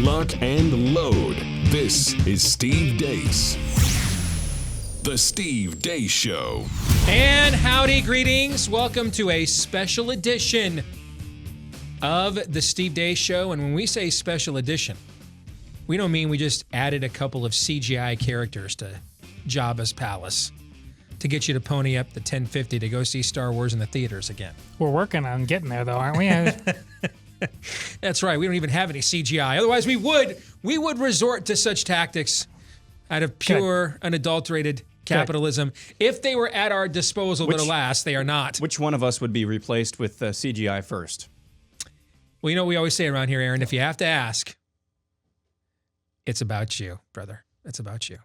lock, and load. This is Steve Deace. The Steve Deace Show. And howdy, greetings. Welcome to a special edition of the Steve Deace Show. And when we say special edition, we don't mean we just added a couple of CGI characters to Jabba's palace to get you to pony up the $10.50 to go see Star Wars in the theaters again. We're working on getting there, though, aren't we? That's right. We don't even have any CGI. Otherwise, we would resort to such tactics out of pure, unadulterated capitalism. If they were at our disposal, but alas, they are not. Which one of us would be replaced with CGI first? Well, you know what we always say around here, Aaron, if you have to ask, it's about you, brother. It's about you.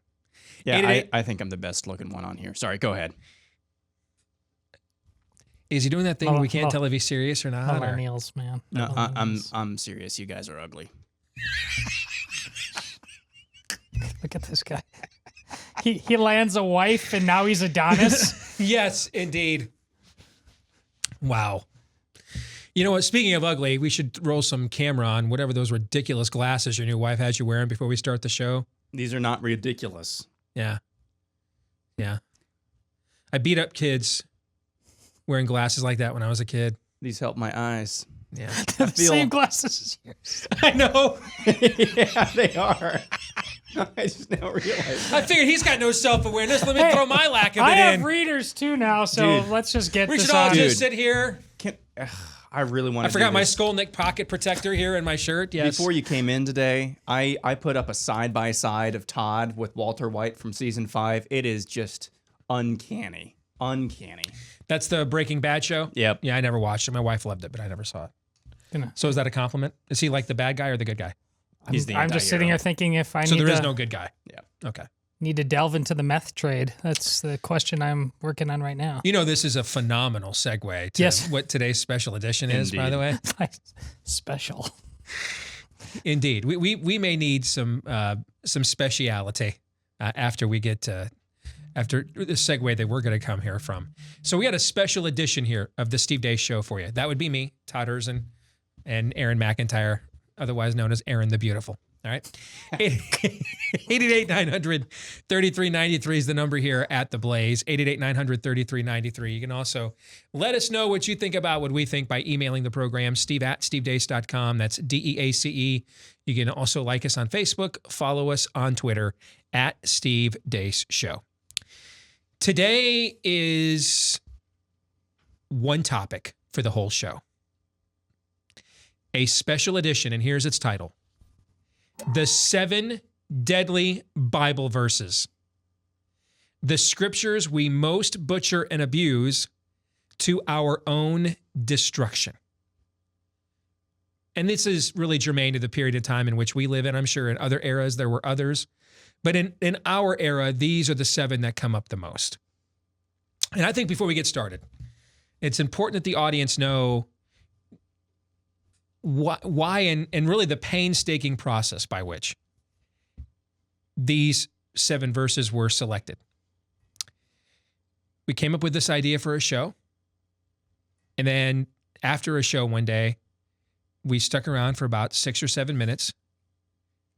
Yeah, I think I'm the best looking one on here. Sorry, go ahead. Is he doing that thing where we can't tell if he's serious or not? Millennials, man. No, I'm serious. You guys are ugly. Look at this guy. He lands a wife and now he's Adonis. Yes, indeed. Wow. You know what? Speaking of ugly, we should roll some camera on whatever those ridiculous glasses your new wife has you wearing before we start the show. These are not ridiculous. Yeah. I beat up kids wearing glasses like that when I was a kid. These help my eyes. Yeah. The same glasses as yours. I know. Yeah, they are. I just now realized. I figured he's got no self-awareness. Let me throw my lack of it in. I have readers too now, so let's just get we this should all on. just sit here. I really want to. I forgot my Skolnick pocket protector here in my shirt. Yes. Before you came in today, I put up a side-by-side of Todd with Walter White from season 5. It is just uncanny. Uncanny. That's the Breaking Bad show? Yep. Yeah, I never watched it. My wife loved it, but I never saw it. So is that a compliment? Is he like the bad guy or the good guy? I'm just sitting here thinking if I so need there is no good guy. Yeah. Okay. Need to delve into the meth trade. That's the question I'm working on right now. You know, this is a phenomenal segue to what today's special edition is, by the way. Special. Indeed. We may need some speciality after we get to after the segue that we're going to come here from. So we got a special edition here of the Steve Deace Show for you. That would be me, Todd Herzin, and Aaron McIntyre, otherwise known as Aaron the Beautiful. All right. 888-900-3393 is the number here at The Blaze. 888-900-3393. You can also let us know what you think about what we think by emailing the program, steve@stevedeace.com. That's DEACE. You can also like us on Facebook, follow us on Twitter at Steve Deace Show. Today is one topic for the whole show. A special edition, and here's its title. The 7 Deadly Bible Verses. The scriptures we most butcher and abuse to our own destruction. And this is really germane to the period of time in which we live in. I'm sure in other eras there were others. But in our era, these are the 7 that come up the most. And I think before we get started, it's important that the audience know why and really the painstaking process by which these 7 verses were selected. We came up with this idea for a show. And then after a show one day, we stuck around for about 6 or 7 minutes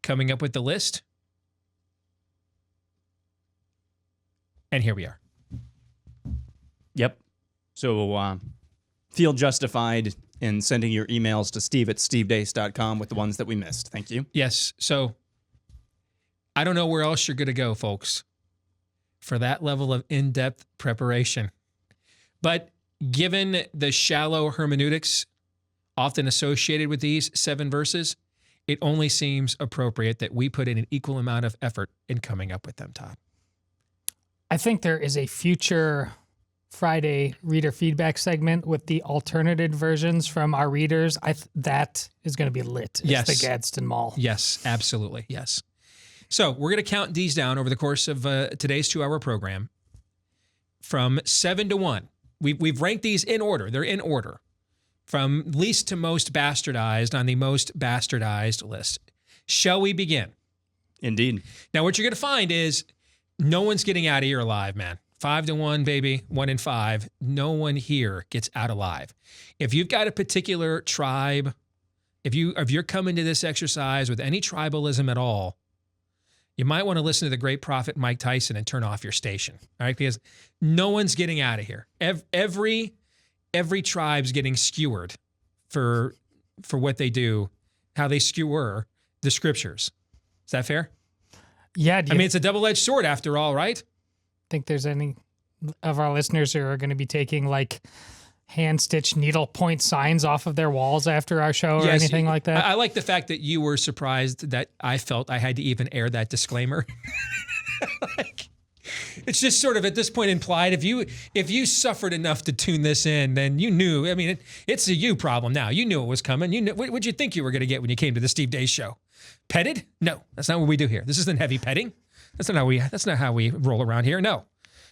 coming up with the list. And here we are. Yep. So feel justified in sending your emails to steve@stevedeace.com with the ones that we missed. Thank you. Yes. So I don't know where else you're going to go, folks, for that level of in-depth preparation. But given the shallow hermeneutics often associated with these 7 verses, it only seems appropriate that we put in an equal amount of effort in coming up with them, Todd. I think there is a future Friday reader feedback segment with the alternative versions from our readers. That is going to be lit. Yes. It's the Gadsden Mall. Yes, absolutely. Yes. So we're going to count these down over the course of today's 2-hour program from 7 to 1. We've ranked these in order. They're in order from least to most bastardized on the most bastardized list. Shall we begin? Indeed. Now, what you're going to find is no one's getting out of here alive, man. 5 to 1, baby. 1 in 5. No one here gets out alive. If you've got a particular tribe, if you're coming to this exercise with any tribalism at all, you might want to listen to the great prophet Mike Tyson and turn off your station, all right? Because no one's getting out of here. Every tribe's getting skewered for what they do, how they skewer the scriptures. Is that fair? Yeah. I mean, it's a double-edged sword after all, right? Think there's any of our listeners who are going to be taking like hand-stitched needle-point signs off of their walls after our show or anything like that? I like the fact that you were surprised that I felt I had to even air that disclaimer. It's just sort of at this point implied. If you suffered enough to tune this in, then you knew. I mean, it's a you problem now. You knew it was coming. You knew, what'd you think you were going to get when you came to the Steve Deace Show? Petted? No, that's not what we do here. This isn't heavy petting. That's not how we roll around here. No.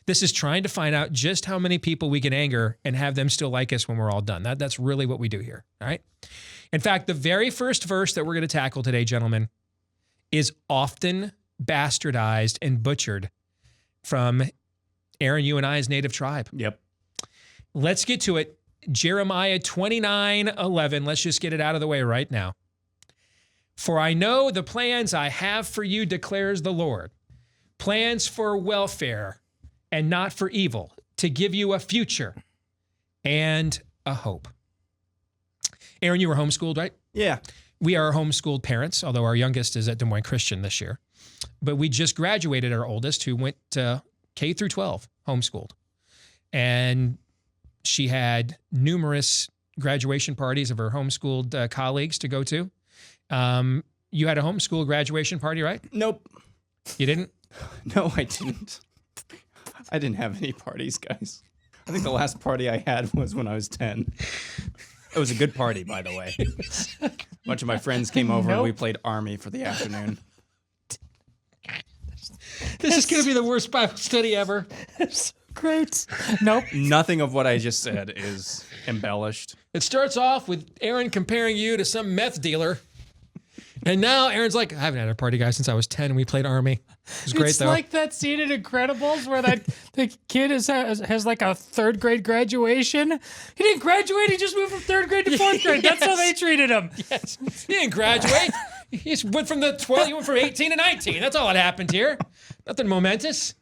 This is trying to find out just how many people we can anger and have them still like us when we're all done. That's really what we do here, all right? In fact, the very first verse that we're going to tackle today, gentlemen, is often bastardized and butchered from Aaron, you and I's native tribe. Yep. Let's get to it. Jeremiah 29:11. Let's just get it out of the way right now. For I know the plans I have for you, declares the Lord. Plans for welfare and not for evil, to give you a future and a hope. Aaron, you were homeschooled, right? Yeah. We are homeschooled parents, although our youngest is at Des Moines Christian this year. But we just graduated our oldest, who went to K through 12, homeschooled. And she had numerous graduation parties of her homeschooled colleagues to go to. You had a homeschool graduation party, right? Nope. You didn't? No, I didn't. I didn't have any parties, guys. I think the last party I had was when I was 10. It was a good party, by the way. A bunch of my friends came over and we played Army for the afternoon. This is going to be the worst Bible study ever. It's great. Nope. Nothing of what I just said is embellished. It starts off with Aaron comparing you to some meth dealer. And now Aaron's like, I haven't had a party guy since I was 10 and we played Army. It was great, It's though. like that scene in Incredibles where the kid has like a third grade graduation. He didn't graduate. He just moved from third grade to fourth grade. That's how they treated him. Yes. He didn't graduate. He just went from 18 to 19. That's all that happened here. Nothing momentous.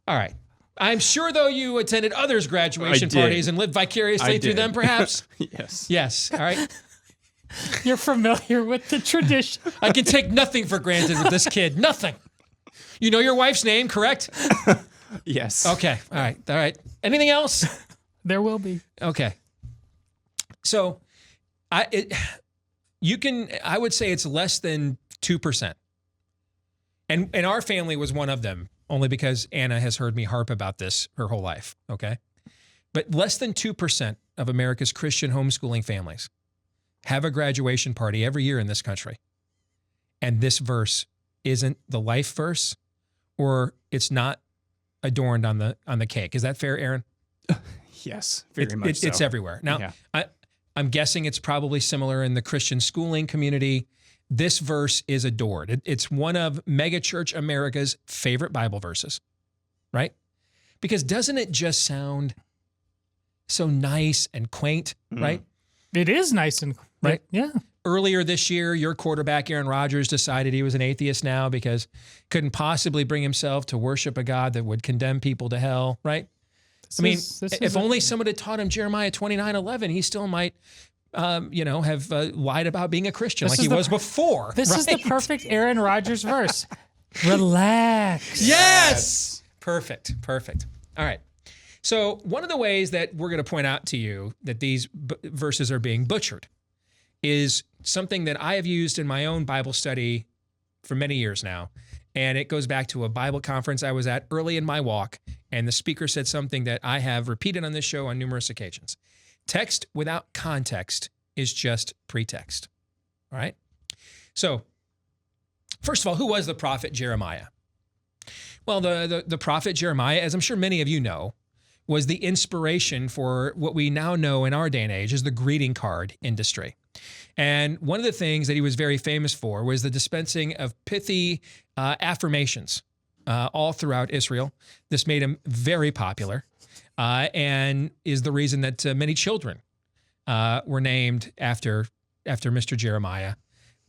All right. I'm sure, though, you attended others' graduation parties and lived vicariously through them, perhaps? Yes. Yes. All right. You're familiar with the tradition. I can take nothing for granted with this kid. Nothing. You know your wife's name, correct? Yes. Okay. All right. All right. Anything else? There will be. Okay. So, I would say it's less than 2%. And our family was one of them, only because Anna has heard me harp about this her whole life, okay? But less than 2% of America's Christian homeschooling families have a graduation party every year in this country. And this verse isn't the life verse, or it's not adorned on the cake. Is that fair, Aaron? Yes, very much so. It's everywhere. Now, yeah. I'm guessing it's probably similar in the Christian schooling community. This verse is adored. It's one of megachurch America's favorite Bible verses, right? Because doesn't it just sound so nice and quaint, right? It is nice and right. Yeah. Earlier this year, your quarterback, Aaron Rodgers, decided he was an atheist now because couldn't possibly bring himself to worship a God that would condemn people to hell, right? If only someone had taught him Jeremiah 29:11, he still might, have lied about being a Christian like he was before. This is the perfect Aaron Rodgers verse. Relax. Yes! Perfect. All right. So one of the ways that we're going to point out to you that these verses are being butchered is something that I have used in my own Bible study for many years now. And it goes back to a Bible conference I was at early in my walk. And the speaker said something that I have repeated on this show on numerous occasions. Text without context is just pretext. All right? So, first of all, who was the prophet Jeremiah? Well, the prophet Jeremiah, as I'm sure many of you know, was the inspiration for what we now know in our day and age as the greeting card industry. And one of the things that he was very famous for was the dispensing of pithy affirmations all throughout Israel. This made him very popular and is the reason that many children were named after after Mr. Jeremiah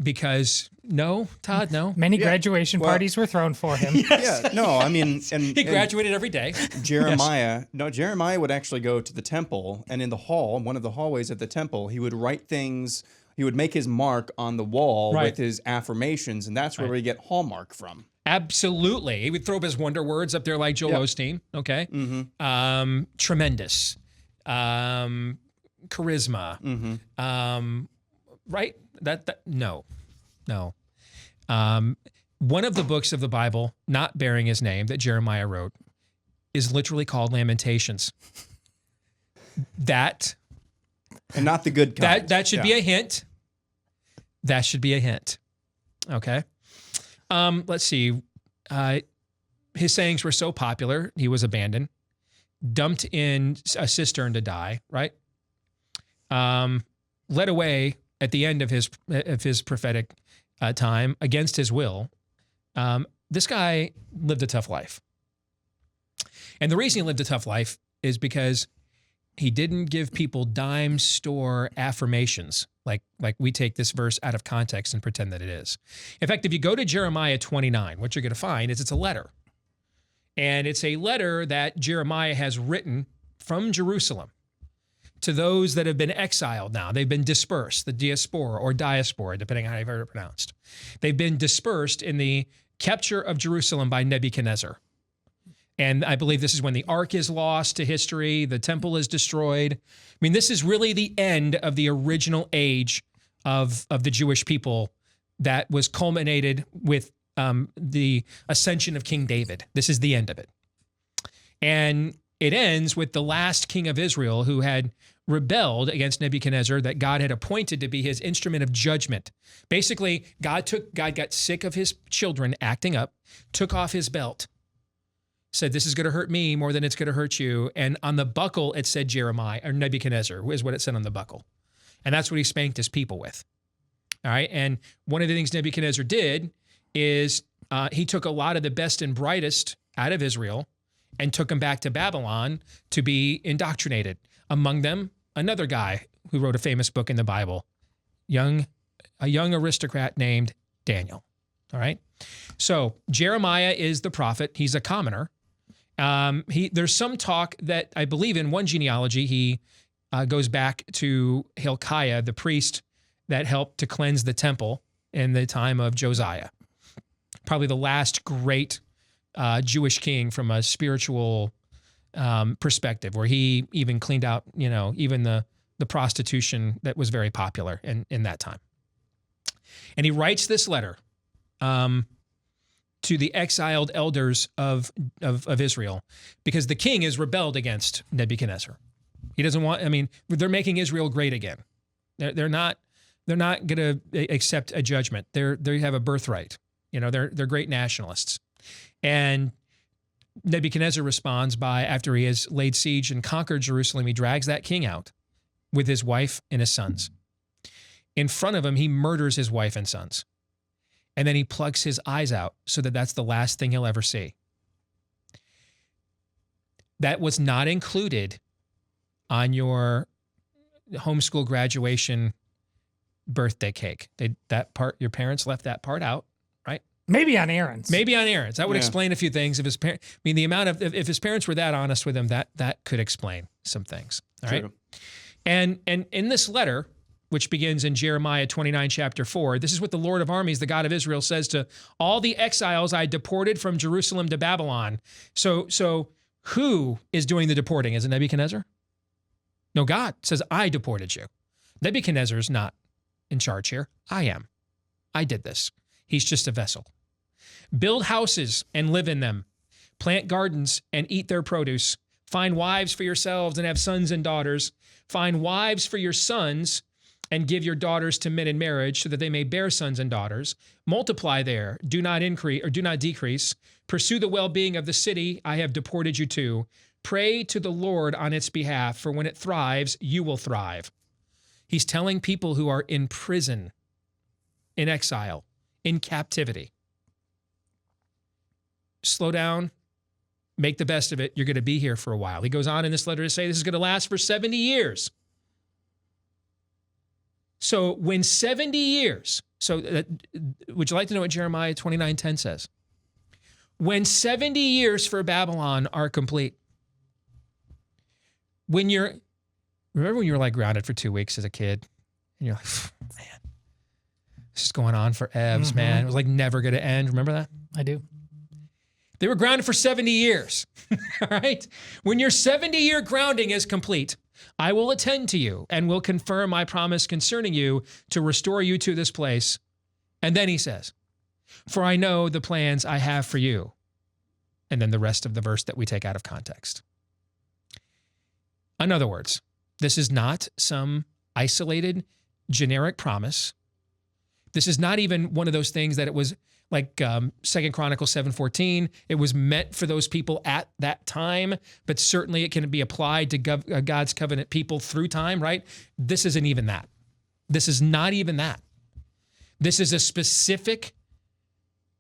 because no, Todd, no. Many graduation parties were thrown for him. Yeah, no, I mean, He graduated every day. Jeremiah, Jeremiah would actually go to the temple, and in the hall, one of the hallways at the temple, he would write things. He would make his mark on the wall with his affirmations, and that's where we get hallmark from. Absolutely. He would throw up his wonder words up there like Joel Osteen. Okay. Mm-hmm. Tremendous. Charisma. Mm-hmm. Right? No. One of the books of the Bible, not bearing his name, that Jeremiah wrote, is literally called Lamentations. And not the good kind. That should be a hint. That should be a hint. Okay. Let's see. His sayings were so popular, he was abandoned, dumped in a cistern to die, right? Led away at the end of his prophetic time against his will. This guy lived a tough life. And the reason he lived a tough life is because he didn't give people dime store affirmations like we take this verse out of context and pretend that it is. In fact, if you go to Jeremiah 29, what you're going to find is it's a letter. And it's a letter that Jeremiah has written from Jerusalem to those that have been exiled now. They've been dispersed, the diaspora or diaspora, depending on how you've heard it pronounced. They've been dispersed in the capture of Jerusalem by Nebuchadnezzar. And I believe this is when the ark is lost to history, the temple is destroyed. I mean, this is really the end of the original age of the Jewish people that was culminated with the ascension of King David. This is the end of it. And it ends with the last king of Israel who had rebelled against Nebuchadnezzar that God had appointed to be his instrument of judgment. Basically, God got sick of his children acting up, took off his belt, said, this is going to hurt me more than it's going to hurt you. And on the buckle, it said Jeremiah, or Nebuchadnezzar is what it said on the buckle. And that's what he spanked his people with. All right. And one of the things Nebuchadnezzar did is he took a lot of the best and brightest out of Israel and took them back to Babylon to be indoctrinated. Among them, another guy who wrote a famous book in the Bible, a young aristocrat named Daniel. All right. So Jeremiah is the prophet. He's a commoner. There's some talk that I believe in one genealogy, he goes back to Hilkiah, the priest that helped to cleanse the temple in the time of Josiah. Probably the last great Jewish king from a spiritual perspective, where he even cleaned out, even the prostitution that was very popular in that time. And he writes this letter to the exiled elders of Israel, because the king has rebelled against Nebuchadnezzar. He doesn't want, they're making Israel great again. They're not going to accept a judgment. They have a birthright. They're great nationalists. And Nebuchadnezzar responds by, after he has laid siege and conquered Jerusalem, he drags that king out with his wife and his sons. In front of him, he murders his wife and sons. And then he plugs his eyes out so that that's the last thing he'll ever see. That was not included on your homeschool graduation birthday cake. Your parents left that part out, right? Maybe on Aaron's. That would explain a few things. If his the amount of, if his parents were that honest with him, that could explain some things. All right. And in this letter, which begins in Jeremiah 29, chapter 4. This is what the Lord of armies, the God of Israel, says to all the exiles I deported from Jerusalem to Babylon. So who is doing the deporting? Is it Nebuchadnezzar? No, God says, I deported you. Nebuchadnezzar's not in charge here. I am. I did this. He's just a vessel. Build houses and live in them. Plant gardens and eat their produce. Find wives for yourselves and have sons and daughters. Find wives for your sons and give your daughters to men in marriage so that they may bear sons and daughters. Multiply there, do not increase or do not decrease. Pursue the well-being of the city I have deported you to. Pray to the Lord on its behalf, for when it thrives, you will thrive. He's telling people who are in prison, in exile, in captivity, slow down, make the best of it. You're going to be here for a while. He goes on in this letter to say this is going to last for 70 years. So when 70 years, would you like to know what Jeremiah 29:10 says? When 70 years for Babylon are complete. Remember when you were like grounded for 2 weeks as a kid? And you're like, man, this is going on for ebbs, man. It was like never going to end. Remember that? I do. They were grounded for 70 years. All right? When your 70-year grounding is complete, I will attend to you and will confirm my promise concerning you to restore you to this place. And then he says, for I know the plans I have for you. And then the rest of the verse that we take out of context. In other words, this is not some isolated, generic promise. This is not even one of those things that it was like 2 Chronicles 7:14. It was meant for those people at that time, but certainly it can be applied to God's covenant people through time, right? This isn't even that. This is not even that. This is a specific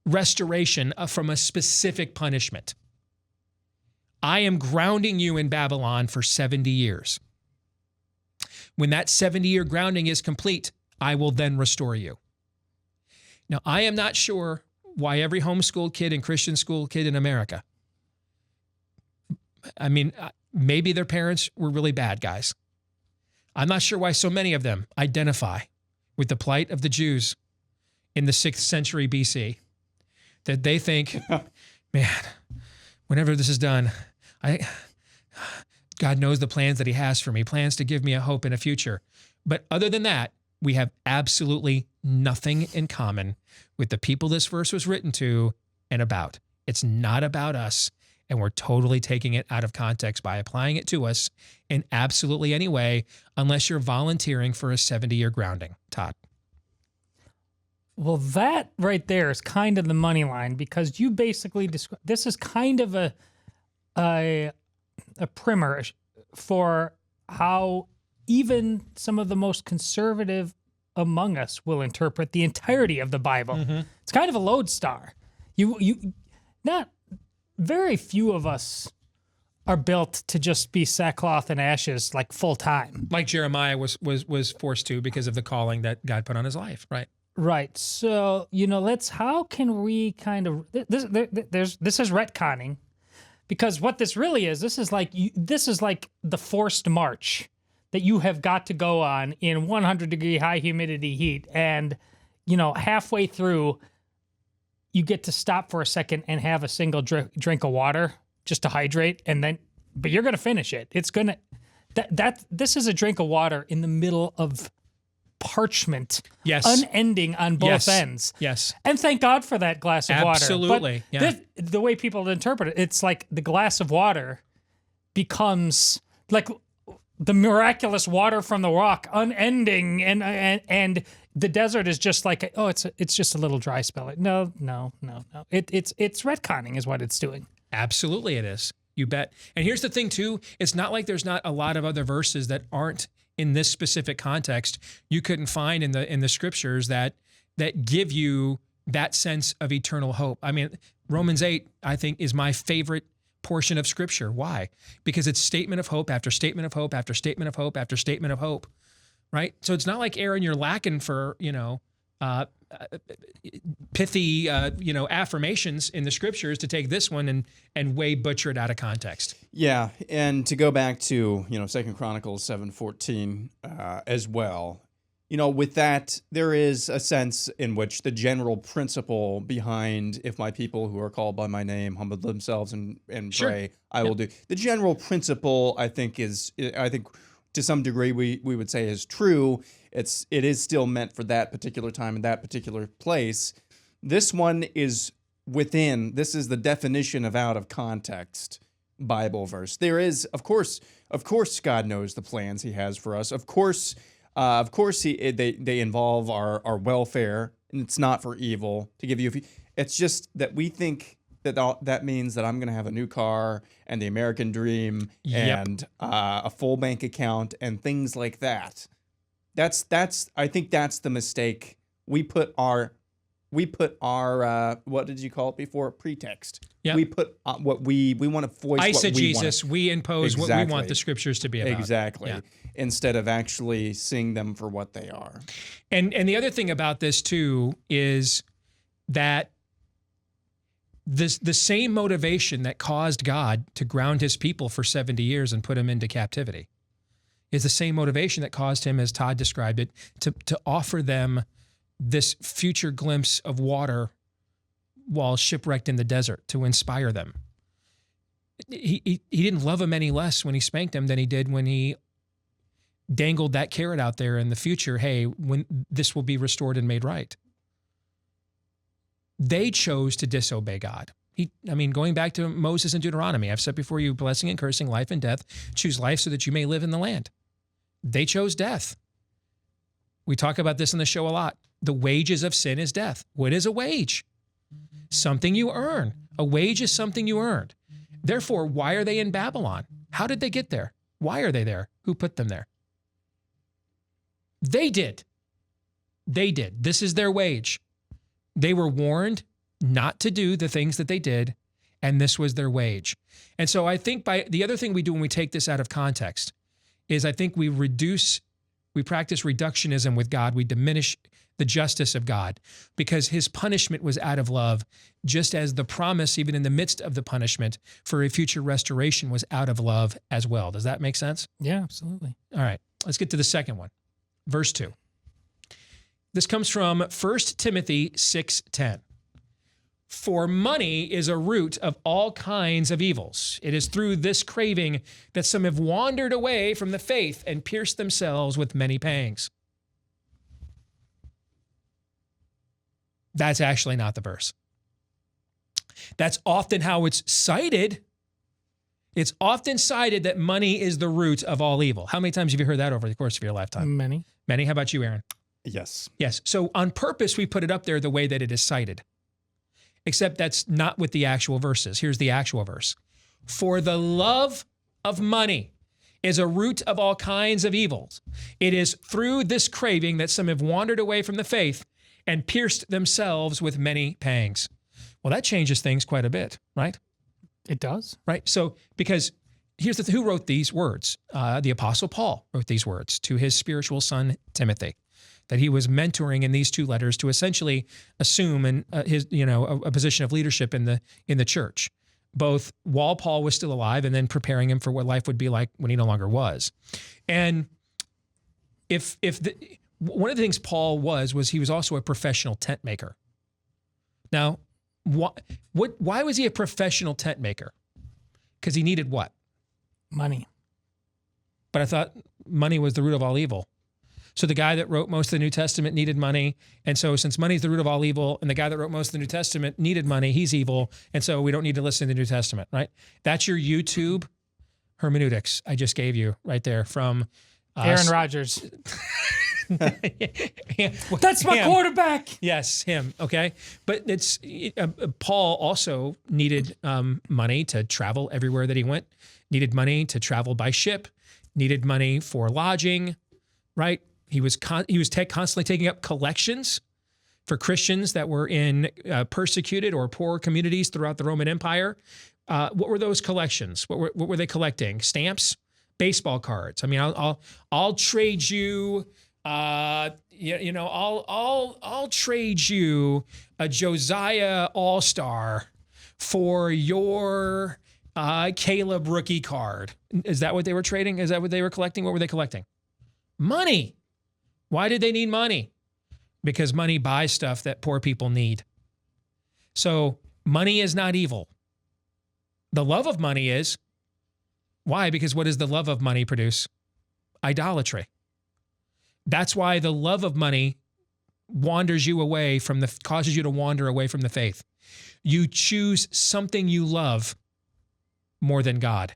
restoration from a specific punishment. I am grounding you in Babylon for 70 years. When that 70-year grounding is complete, I will then restore you. Now, I am not sure why every homeschooled kid and Christian school kid in America, I mean, maybe their parents were really bad guys. I'm not sure why so many of them identify with the plight of the Jews in the 6th century BC, that they think, man, whenever this is done, God knows the plans that he has for me, plans to give me a hope and a future. But other than that, we have absolutely nothing in common with the people this verse was written to and about. It's not about us, and we're totally taking it out of context by applying it to us in absolutely any way, unless you're volunteering for a 70-year grounding. Todd. Well, that right there is kind of the money line, because you basically describe this is kind of a primer for how even some of the most conservative among us will interpret the entirety of the Bible. It's kind of a lodestar. Not very few of us are built to just be sackcloth and ashes like full time. Like Jeremiah was forced to because of the calling that God put on his life, right? Right. So, how can we kind of this is retconning, because what this really is, this is like the forced march that you have got to go on in 100-degree high humidity heat, and halfway through you get to stop for a second and have a single drink of water just to hydrate, but you're going to finish it. It's going to this is a drink of water in the middle of parchment, yes, unending on both ends. Yes. And thank God for that glass of water. Absolutely. But the way people interpret it, it's like the glass of water becomes like the miraculous water from the rock, unending, and the desert is just like, it's just a little dry spell. No. It's retconning is what it's doing. Absolutely it is. You bet. And here's the thing too, it's not like there's not a lot of other verses that aren't in this specific context you couldn't find in the scriptures that give you that sense of eternal hope. I mean, Romans 8, I think, is my favorite portion of scripture. Why? Because it's statement of hope after statement of hope after statement of hope after statement of hope, right? So it's not like, Aaron, you're lacking for, pithy, affirmations in the scriptures to take this one and way butcher it out of context. Yeah, and to go back to 2 Chronicles 7:14 as well. With that, there is a sense in which the general principle behind, if my people who are called by my name humble themselves and Sure. pray, I will do. The general principle, I think, to some degree we would say is true. It is still meant for that particular time and that particular place. This one is this is the definition of out of context Bible verse. There is, of course, God knows the plans he has for us. Of course, they involve our welfare, and it's not for evil to give you. It's just that we think that means that I'm going to have a new car and the American dream and a full bank account and things like that. I think that's the mistake. We put our what did you call it before? Pretext. Yep. We put what we want to voice. Eisegesis, what we want. we impose what we want the scriptures to be about. Exactly. Yeah. instead of actually seeing them for what they are. And the other thing about this too is that the same motivation that caused God to ground his people for 70 years and put them into captivity is the same motivation that caused him, as Todd described it, to offer them this future glimpse of water while shipwrecked in the desert, to inspire them. He didn't love them any less when he spanked them than he did when he dangled that carrot out there in the future. Hey, when this will be restored and made right. They chose to disobey God. Going back to Moses and Deuteronomy, I've set before you blessing and cursing, life and death. Choose life so that you may live in the land. They chose death. We talk about this in the show a lot. The wages of sin is death. What is a wage? Something you earn. A wage is something you earned. Therefore, why are they in Babylon? How did they get there? Why are they there? Who put them there? They did. They did. This is their wage. They were warned not to do the things that they did, and this was their wage. And so I think the other thing we do when we take this out of context is I think we practice reductionism with God. We diminish the justice of God because his punishment was out of love, just as the promise, even in the midst of the punishment, for a future restoration was out of love as well. Does that make sense? Yeah, absolutely. All right, let's get to the second one. Verse 2. This comes from 1 Timothy 6:10. For money is a root of all kinds of evils. It is through this craving that some have wandered away from the faith and pierced themselves with many pangs. That's actually not the verse. That's often how it's cited. It's often cited that money is the root of all evil. How many times have you heard that over the course of your lifetime? Many. Many. How about you, Aaron? Yes. Yes. So on purpose, we put it up there the way that it is cited. Except that's not what the actual verse is. Here's the actual verse. For the love of money is a root of all kinds of evils. It is through this craving that some have wandered away from the faith and pierced themselves with many pangs. Well, that changes things quite a bit, right? It does. Right. So, because here's who wrote these words? The Apostle Paul wrote these words to his spiritual son, Timothy, that he was mentoring in these two letters to essentially assume a position of leadership in the church, both while Paul was still alive and then preparing him for what life would be like when he no longer was. And one of the things Paul was he was also a professional tent maker. Now, why was he a professional tent maker? Because he needed what? Money. But I thought money was the root of all evil. So the guy that wrote most of the New Testament needed money. And so since money is the root of all evil, and the guy that wrote most of the New Testament needed money, he's evil. And so we don't need to listen to the New Testament, right? That's your YouTube hermeneutics I just gave you right there from Aaron Rodgers. That's my quarterback. Yes, him. Okay. But Paul also needed money to travel everywhere that he went, needed money to travel by ship, needed money for lodging, right? He was constantly taking up collections for Christians that were in persecuted or poor communities throughout the Roman Empire. What were those collections? What were they collecting? Stamps, baseball cards. I mean, I'll trade you. I'll trade you a Josiah All-Star for your Caleb rookie card. Is that what they were trading? Is that what they were collecting? What were they collecting? Money. Why did they need money? Because money buys stuff that poor people need. So money is not evil. The love of money is. Why? Because what does the love of money produce? Idolatry. That's why the love of money causes you to wander away from the faith. You choose something you love more than God.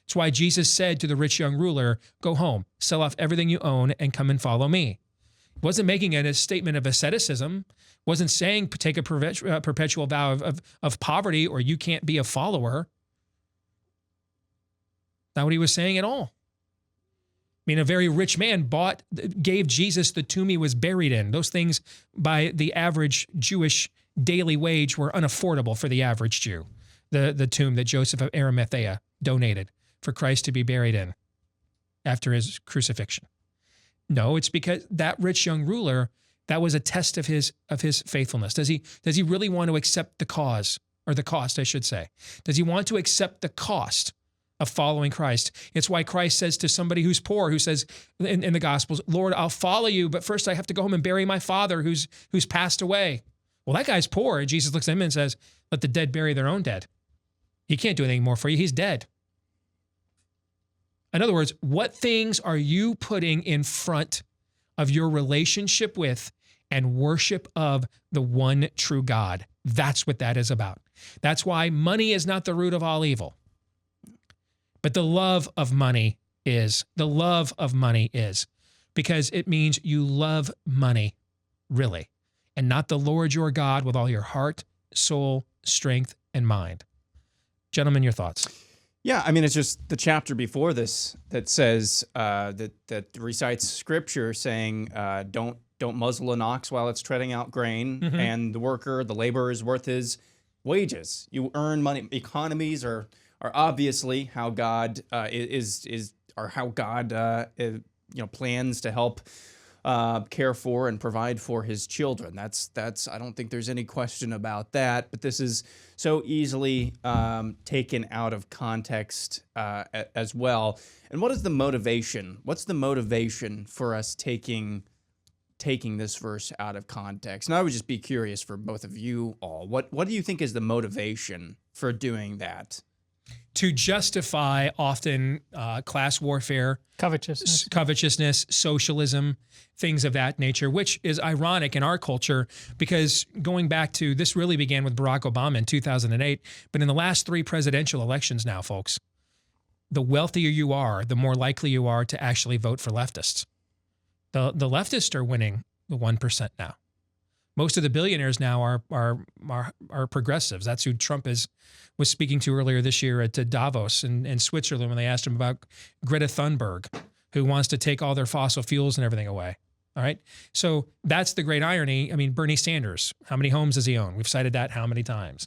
That's why Jesus said to the rich young ruler, go home, sell off everything you own and come and follow me. He wasn't making a statement of asceticism, wasn't saying take a perpetual vow of poverty or you can't be a follower. Not what he was saying at all. I mean, a very rich man gave Jesus the tomb he was buried in. Those things by the average Jewish daily wage were unaffordable for the average Jew. The tomb that Joseph of Arimathea donated for Christ to be buried in. after his crucifixion? No, it's because that rich young ruler, that was a test of his faithfulness. Does he really want to accept the cause, or the cost, I should say? Does he want to accept the cost of following Christ? It's why Christ says to somebody who's poor, who says in the Gospels, Lord, I'll follow you, but first I have to go home and bury my father who's passed away. Well, that guy's poor. And Jesus looks at him and says, let the dead bury their own dead. He can't do anything more for you. He's dead. In other words, what things are you putting in front of your relationship with and worship of the one true God? That's what that is about. That's why money is not the root of all evil. But the love of money is. The love of money is. Because it means you love money, really, and not the Lord your God with all your heart, soul, strength, and mind. Gentlemen, your thoughts? Yeah, I mean, it's just the chapter before this that says that recites scripture saying, don't muzzle an ox while it's treading out grain, and the worker, the laborer, is worth his wages. You earn money. Economies are obviously how God plans to help care for and provide for his children. That's I don't think there's any question about that. But this is so easily taken out of context as well. And what is the motivation? What's the motivation for us taking this verse out of context? And I would just be curious for both of you all. What do you think is the motivation for doing that? To justify often class warfare, covetousness, socialism, things of that nature, which is ironic in our culture because going back to, this really began with Barack Obama in 2008, but in the last 3 presidential elections now, folks, the wealthier you are, the more likely you are to actually vote for leftists. The leftists are winning the 1% now. Most of the billionaires now are progressives. That's who Trump was speaking to earlier this year at Davos in Switzerland when they asked him about Greta Thunberg, who wants to take all their fossil fuels and everything away. All right. So that's the great irony. I mean, Bernie Sanders, how many homes does he own? We've cited that how many times?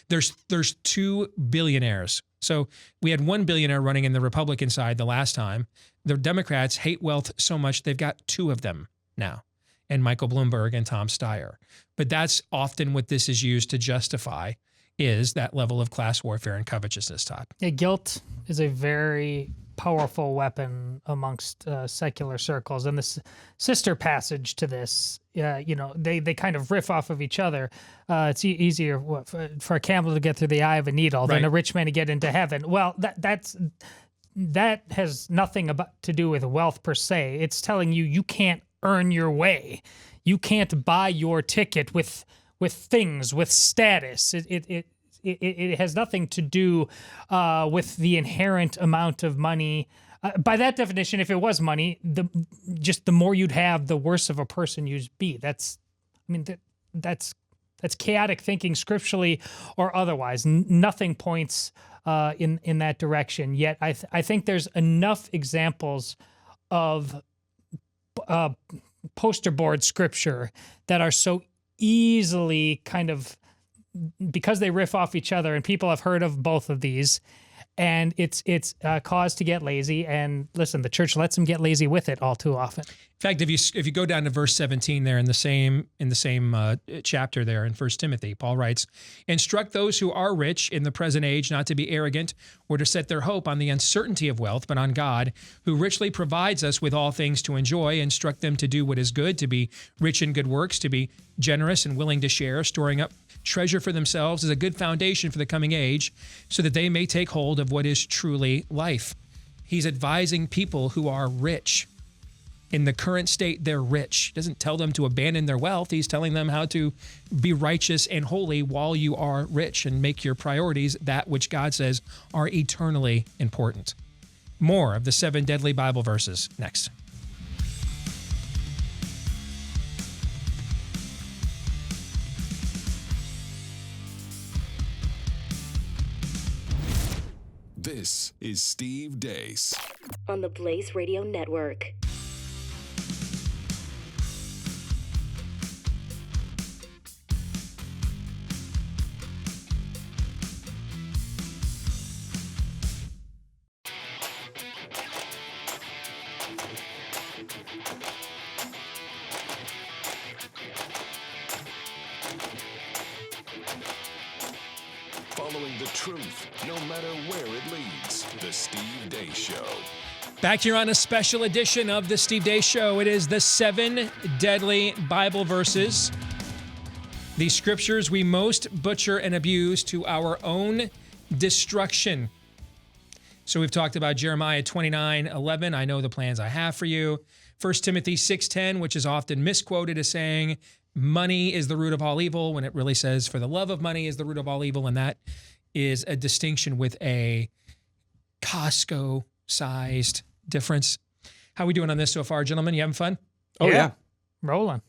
There's 2 billionaires. So we had 1 billionaire running in the Republican side the last time. The Democrats hate wealth so much they've got 2 of them now, and Michael Bloomberg and Tom Steyer. But that's often what this is used to justify, is that level of class warfare and covetousness, Todd. Yeah, guilt is a very powerful weapon amongst secular circles. And this sister passage to this, they kind of riff off of each other. It's easier for a camel to get through the eye of a needle than a rich man to get into heaven. Well, that has nothing to do with wealth per se. It's telling you can't earn your way. You can't buy your ticket with things, with status. It has nothing to do with the inherent amount of money. By that definition, if it was money, the more you'd have, the worse of a person you'd be. That's chaotic thinking, scripturally or otherwise. Nothing points in that direction. Yet I think there's enough examples of poster board scripture that are so easily kind of, because they riff off each other, and people have heard of both of these, and it's cause to get lazy. And listen, the church lets them get lazy with it all too often. In fact, if you go down to verse 17 there in the same chapter there in 1 Timothy, Paul writes, "Instruct those who are rich in the present age not to be arrogant or to set their hope on the uncertainty of wealth, but on God, who richly provides us with all things to enjoy. Instruct them to do what is good, to be rich in good works, to be generous and willing to share, storing up treasure for themselves as a good foundation for the coming age, so that they may take hold of what is truly life." He's advising people who are rich. In the current state, they're rich. He doesn't tell them to abandon their wealth. He's telling them how to be righteous and holy while you are rich, and make your priorities that which God says are eternally important. More of the 7 deadly Bible verses next. This is Steve Deace on the Blaze Radio Network. The Steve Deace Show. Back here on a special edition of the Steve Deace Show. It is the 7 deadly Bible verses, the scriptures we most butcher and abuse to our own destruction. So we've talked about Jeremiah 29:11. I know the plans I have for you. 1 Timothy 6:10, which is often misquoted as saying money is the root of all evil, when it really says for the love of money is the root of all evil. And that is a distinction with a Costco-sized difference. How are we doing on this so far, gentlemen? You having fun? Oh, yeah. Rolling.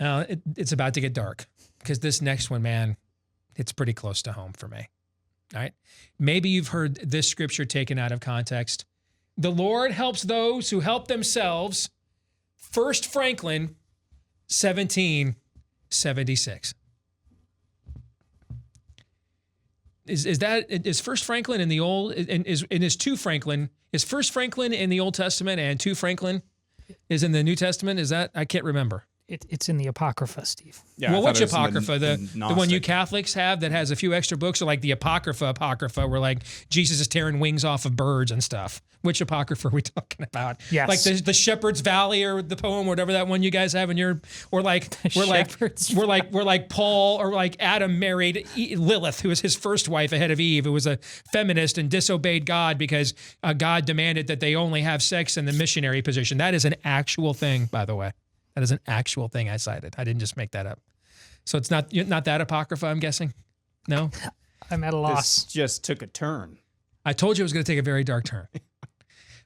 It's about to get dark because this next one, man, it's pretty close to home for me. All right. Maybe you've heard this scripture taken out of context. The Lord helps those who help themselves. 1 Franklin 1776. Is 1 Franklin in the old, and is 2 Franklin, is 1 Franklin in the Old Testament and 2 Franklin is in the New Testament? Is that, I can't remember. It's in the Apocrypha, Steve. Yeah, well, I which thought it was in Apocrypha? The one you Catholics have that has a few extra books, or like the Apocrypha, where like Jesus is tearing wings off of birds and stuff. Which Apocrypha are we talking about? Yes. Like the Shepherd's Valley, or the poem, whatever that one you guys have in your, or like we're like Paul, or like Adam married Lilith, who was his first wife ahead of Eve, who was a feminist and disobeyed God because God demanded that they only have sex in the missionary position. That is an actual thing, by the way. That is an actual thing I cited. I didn't just make that up. So it's not that Apocrypha, I'm guessing? No? I'm at a loss. This just took a turn. I told you it was going to take a very dark turn.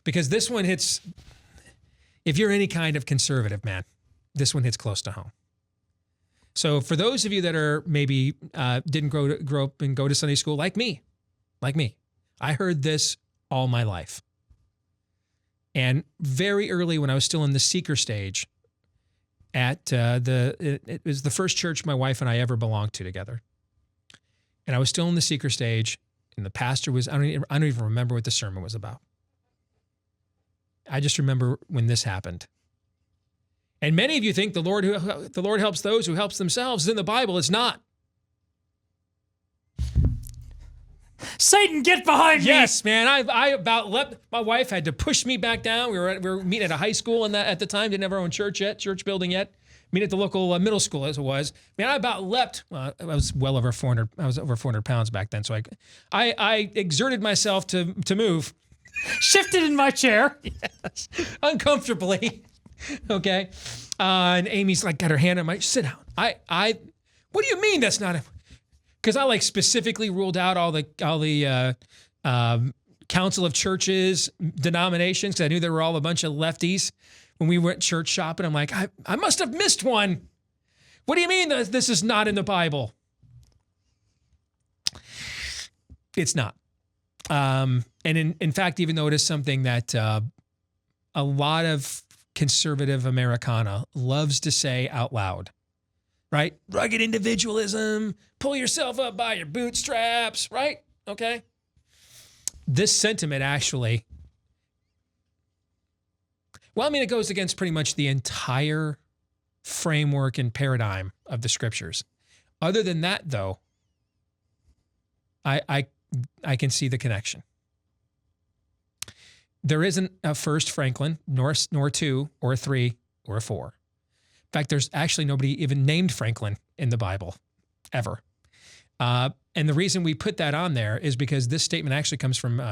Because this one hits, if you're any kind of conservative, man, this one hits close to home. So for those of you that are maybe didn't grow up and go to Sunday school like me, I heard this all my life. And very early when I was still in the seeker stage, it was the first church my wife and I ever belonged to together. And I was still in the seeker stage, and the pastor was, I don't even remember what the sermon was about. I just remember when this happened. And many of you think the Lord helps those who helps themselves. In the Bible, it's not. Satan, get behind me! Yes, man. I about leapt. My wife had to push me back down. We were meeting at a high school at the time. Didn't have our own church building yet. Meeting at the local middle school as it was. Man, I about leapt. I was well over 400. I was over 400 pounds back then. So I exerted myself to move. Shifted in my chair. Yes. Uncomfortably. Okay. And Amy's like got her hand on my, sit down. What do you mean that's not a, because I like specifically ruled out all the council of churches, denominations, because I knew there were all a bunch of lefties when we went church shopping. I'm like, I must have missed one. What do you mean that this is not in the Bible? It's not. And in fact, even though it is something that a lot of conservative Americana loves to say out loud, right? Rugged individualism, pull yourself up by your bootstraps, right? Okay. This sentiment actually, it goes against pretty much the entire framework and paradigm of the scriptures. Other than that, though, I can see the connection. There isn't a 1 Franklin, nor 2 or 3 or 4. In fact, there's actually nobody even named Franklin in the Bible, ever. And the reason we put that on there is because this statement actually comes from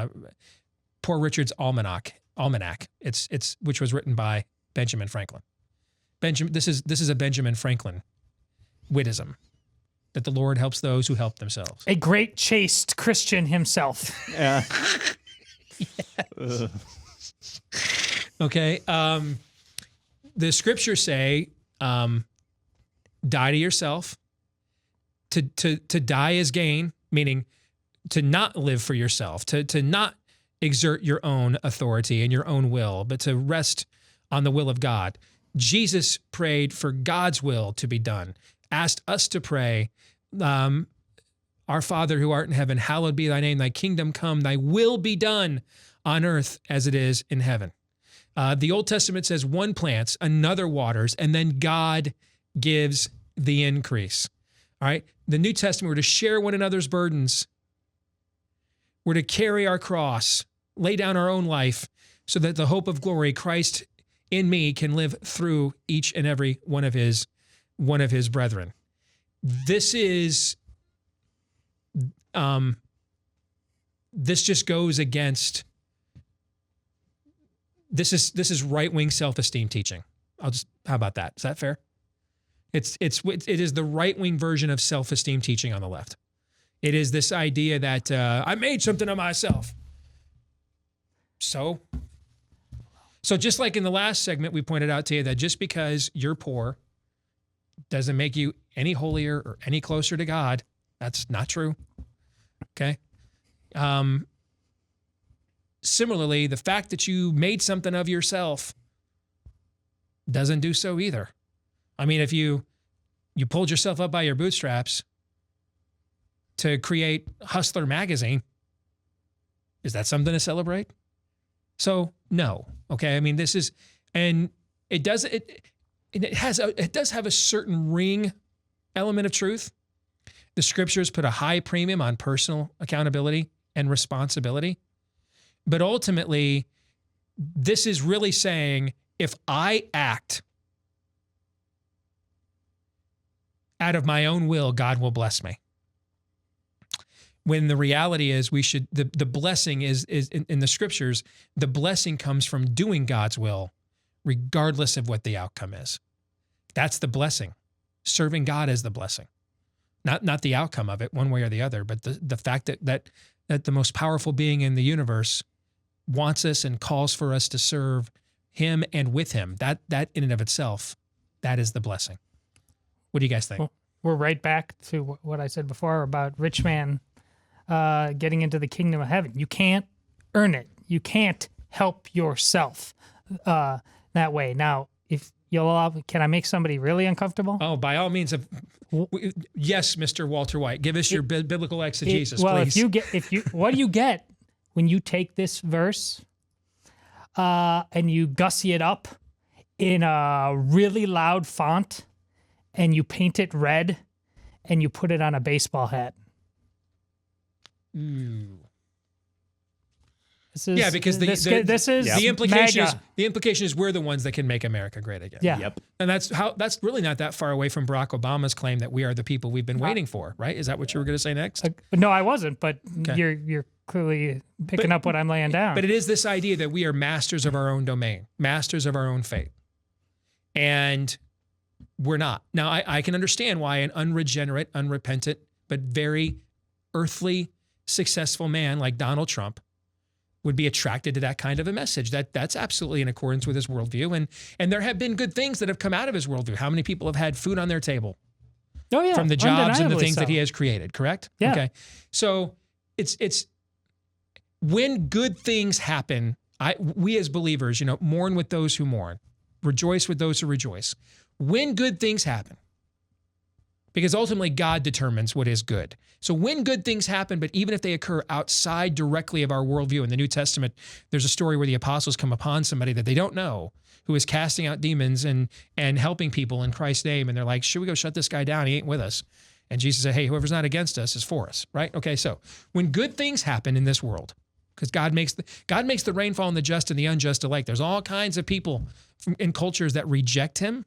Poor Richard's Almanac. It's which was written by Benjamin Franklin. This is a Benjamin Franklin wittism, that the Lord helps those who help themselves. A great chaste Christian himself. Yeah. Okay. The scriptures say, die to yourself. To die is gain, meaning to not live for yourself, to not exert your own authority and your own will, but to rest on the will of God. Jesus prayed for God's will to be done, asked us to pray, our Father who art in heaven, hallowed be thy name, thy kingdom come, thy will be done on earth as it is in heaven. The Old Testament says one plants, another waters, and then God gives the increase. All right. The New Testament, we're to share one another's burdens. We're to carry our cross, lay down our own life, so that the hope of glory, Christ in me, can live through each and every one of his brethren. This is, this just goes against. This is right-wing self-esteem teaching. How about that? Is that fair? It is the right-wing version of self-esteem teaching on the left. It is this idea that I made something of myself. So just like in the last segment, we pointed out to you that just because you're poor doesn't make you any holier or any closer to God. That's not true. Okay. Similarly, the fact that you made something of yourself doesn't do so either. I mean, if you pulled yourself up by your bootstraps to create Hustler magazine, is that something to celebrate? So no. Okay. I mean, this is, and it does have a certain ring element of truth. The scriptures put a high premium on personal accountability and responsibility. But ultimately, this is really saying, if I act out of my own will, God will bless me. When the reality is the blessing is in the scriptures, the blessing comes from doing God's will, regardless of what the outcome is. That's the blessing. Serving God is the blessing. Not the outcome of it, one way or the other, but the fact that the most powerful being in the universe wants us and calls for us to serve him and with him. That in and of itself, that is the blessing. What do you guys think? Well, we're right back to what I said before about rich man getting into the kingdom of heaven. You can't earn it. You can't help yourself that way. Now, if you'll allow, can I make somebody really uncomfortable? Oh, by all means. Yes, Mr. Walter White. Give us your biblical exegesis, well, please. What do you get when you take this verse and you gussy it up in a really loud font and you paint it red and you put it on a baseball hat? Ooh. This is, yeah, because the implication is we're the ones that can make America great again. Yeah. Yep. And that's really not that far away from Barack Obama's claim that we are the people we've been waiting for, right? Is that what you were going to say next? No, I wasn't, but Okay. you're clearly picking up what I'm laying down. But it is this idea that we are masters of our own domain, masters of our own fate. And we're not. Now, I can understand why an unregenerate, unrepentant, but very earthly, successful man like Donald Trump would be attracted to that kind of a message. That's absolutely in accordance with his worldview. And there have been good things that have come out of his worldview. How many people have had food on their table? Oh, yeah, from the jobs and the undeniably things so. that he has created, correct? Yeah. Okay. So it's when good things happen, we as believers, mourn with those who mourn, rejoice with those who rejoice. When good things happen, because ultimately God determines what is good. So when good things happen, but even if they occur outside directly of our worldview, in the New Testament, there's a story where the apostles come upon somebody that they don't know who is casting out demons and helping people in Christ's name. And they're like, should we go shut this guy down? He ain't with us. And Jesus said, hey, whoever's not against us is for us, right? Okay, so when good things happen in this world, because God makes the rain fall on the just and the unjust alike. There's all kinds of people in cultures that reject him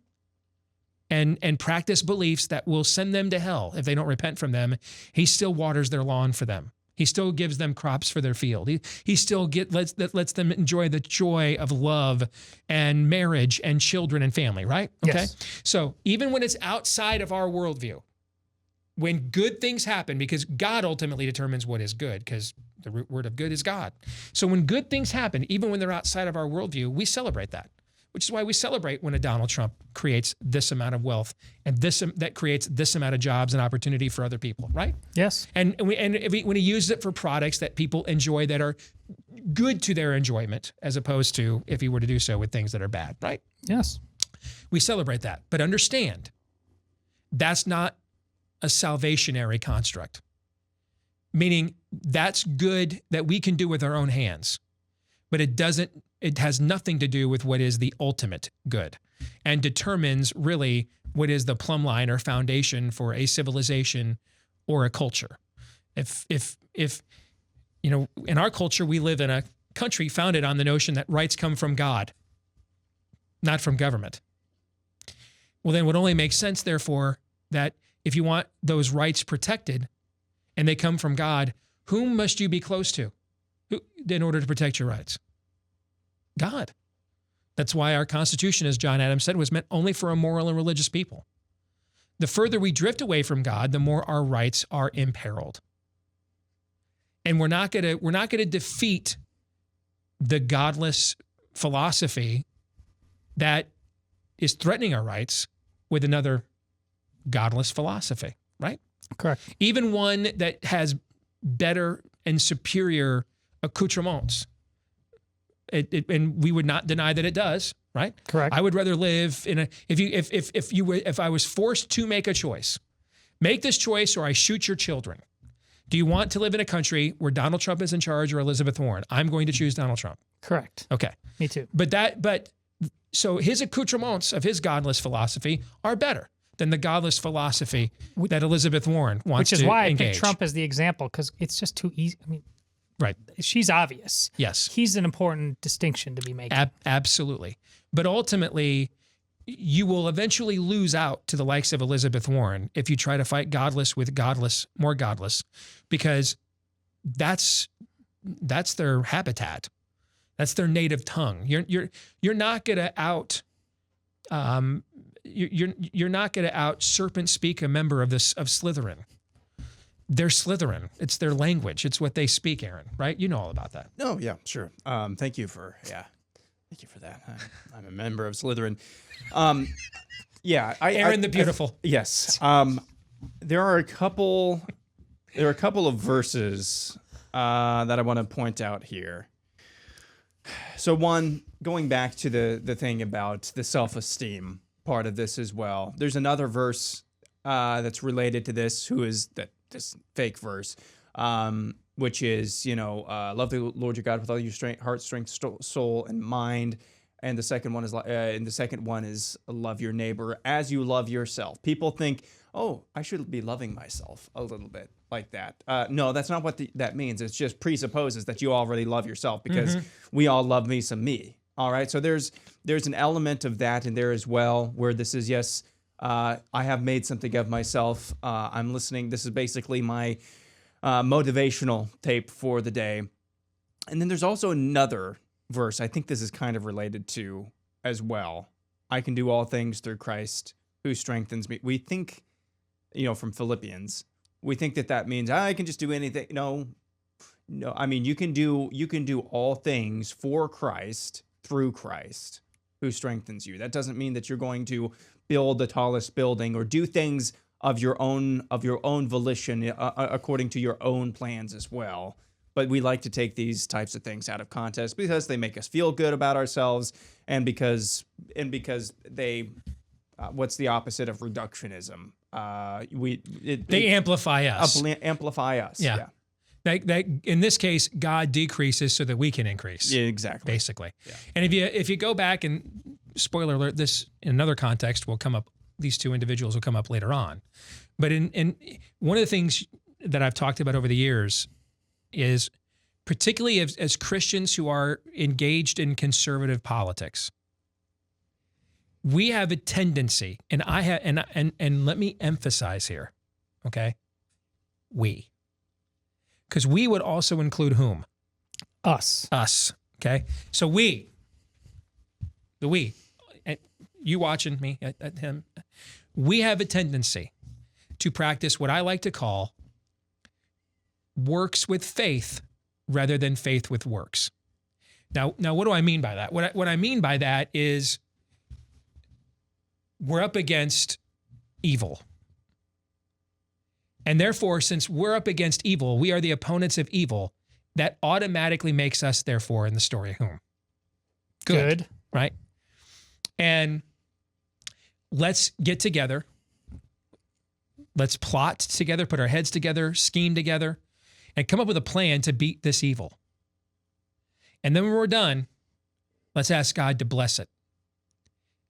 and practice beliefs that will send them to hell if they don't repent from them. He still waters their lawn for them. He still gives them crops for their field. He still lets them enjoy the joy of love and marriage and children and family, right? Okay. Yes. So even when it's outside of our worldview, when good things happen, because God ultimately determines what is good, because the root word of good is God. So when good things happen, even when they're outside of our worldview, we celebrate that. Which is why we celebrate when a Donald Trump creates this amount of wealth and that creates this amount of jobs and opportunity for other people, right? Yes. And when he uses it for products that people enjoy that are good to their enjoyment, as opposed to if he were to do so with things that are bad, right? Yes. We celebrate that. But understand, that's not a salvationary construct. Meaning that's good that we can do with our own hands, but it has nothing to do with what is the ultimate good and determines really what is the plumb line or foundation for a civilization or a culture. If in our culture, we live in a country founded on the notion that rights come from God, not from government. Well, then it would only make sense, therefore, that if you want those rights protected and they come from God, whom must you be close to in order to protect your rights? God. That's why our Constitution, as John Adams said, was meant only for a moral and religious people. The further we drift away from God, the more our rights are imperiled. And we're not going to defeat the godless philosophy that is threatening our rights with another godless philosophy, right? Correct. Even one that has better and superior accoutrements. And we would not deny that it does, right? Correct. I would rather live in if I was forced to make a choice, make this choice or I shoot your children. Do you want to live in a country where Donald Trump is in charge or Elizabeth Warren? I'm going to choose Donald Trump. Correct. Okay. Me too. So his accoutrements of his godless philosophy are better than the godless philosophy that Elizabeth Warren wants to engage. Which is why I picked Trump as the example, because it's just too easy. I mean, right. She's obvious. Yes. He's an important distinction to be making. Absolutely. But ultimately, you will eventually lose out to the likes of Elizabeth Warren if you try to fight godless with godless, more godless, because that's their habitat. That's their native tongue. You're not going to out you're not going to out serpent speak a member of Slytherin. They're Slytherin. It's their language. It's what they speak, Aaron, right? You know all about that. Oh, yeah, sure. Thank you for that. I'm a member of Slytherin. Aaron the Beautiful. Yes. There are a couple of verses that I want to point out here. So one, going back to the thing about the self-esteem part of this as well. There's another verse that's related to this, this fake verse, which is, love the Lord your God with all your strength, heart, strength, soul, and mind. And the second one is love your neighbor as you love yourself. People think, oh, I should be loving myself a little bit like that. No, that's not what that means. It just presupposes that you already love yourself, because we all love me some me. All right. So there's an element of that in there as well, where this is, yes, I have made something of myself. I'm listening. This is basically my motivational tape for the day. And then there's also another verse I think this is kind of related to as well. I can do all things through Christ who strengthens me. We think, from Philippians, we think that means I can just do anything. No. I mean, you can do all things for Christ through Christ who strengthens you. That doesn't mean that you're going to build the tallest building or do things of your own volition according to your own plans as well. But we like to take these types of things out of context because they make us feel good about ourselves, and because they, what's the opposite of reductionism? They amplify us. Amplify us. Yeah. That in this case, God decreases so that we can increase. Yeah, exactly. Basically. Yeah. And if you go back, and spoiler alert, this in another context will come up. These two individuals will come up later on. But in one of the things that I've talked about over the years is, particularly as Christians who are engaged in conservative politics, we have a tendency, and I have, and let me emphasize here, okay? Because we would also include whom? Us. Okay? So we, you watching me at him, we have a tendency to practice what I like to call works with faith rather than faith with works. Now, what do I mean by that? What I mean by that is we're up against evil. And therefore, since we're up against evil, we are the opponents of evil. That automatically makes us, therefore, in the story, whom? Good. Right? And let's get together. Let's plot together, put our heads together, scheme together, and come up with a plan to beat this evil. And then when we're done, let's ask God to bless it.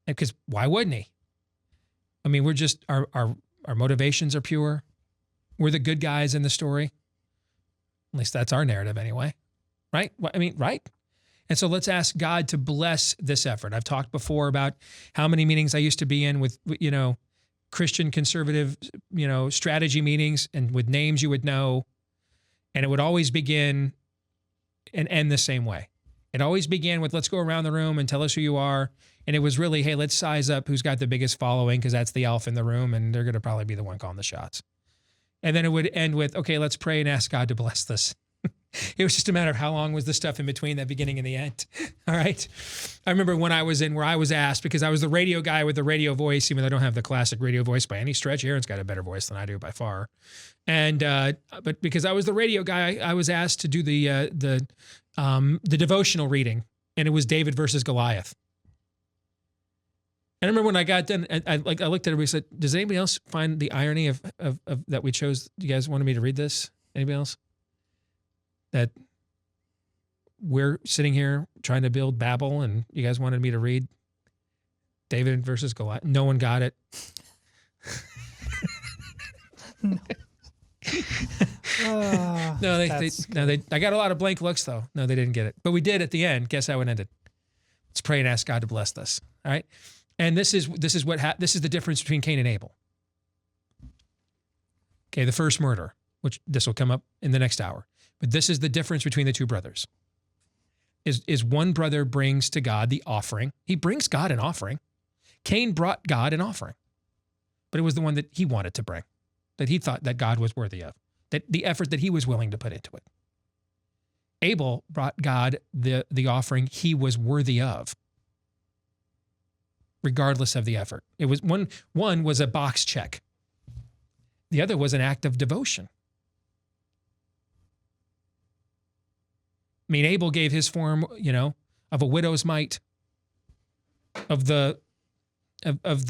And because why wouldn't he? I mean, we're just, our motivations are pure. We're the good guys in the story. At least that's our narrative anyway. Right? I mean, right? And so let's ask God to bless this effort. I've talked before about how many meetings I used to be in with, Christian conservative, strategy meetings, and with names you would know. And it would always begin and end the same way. It always began with, let's go around the room and tell us who you are. And it was really, hey, let's size up who's got the biggest following, because that's the alpha in the room, and they're going to probably be the one calling the shots. And then it would end with, okay, let's pray and ask God to bless this. It was just a matter of how long was the stuff in between that beginning and the end. All right. I remember when I was in where I was asked, because I was the radio guy with the radio voice, even though I don't have the classic radio voice by any stretch. Aaron's got a better voice than I do by far. And, but because I was the radio guy, I was asked to do the devotional reading, and it was David versus Goliath. And I remember when I got done, I looked at everybody and said, does anybody else find the irony of that we chose? You guys wanted me to read this? Anybody else? That we're sitting here trying to build Babel, and you guys wanted me to read David versus Goliath. No one got it. No. I got a lot of blank looks though. No, they didn't get it. But we did at the end. Guess how it ended? Let's pray and ask God to bless this. All right. And this is the difference between Cain and Abel. Okay, the first murder, which this will come up in the next hour. But this is the difference between the two brothers. Is one brother brings to God the offering. He brings God an offering. Cain brought God an offering. But it was the one that he wanted to bring, that he thought that God was worthy of, that the effort that he was willing to put into it. Abel brought God the offering he was worthy of, regardless of the effort. It was one was a box check. The other was an act of devotion. I mean, Abel gave his form, of a widow's mite, of the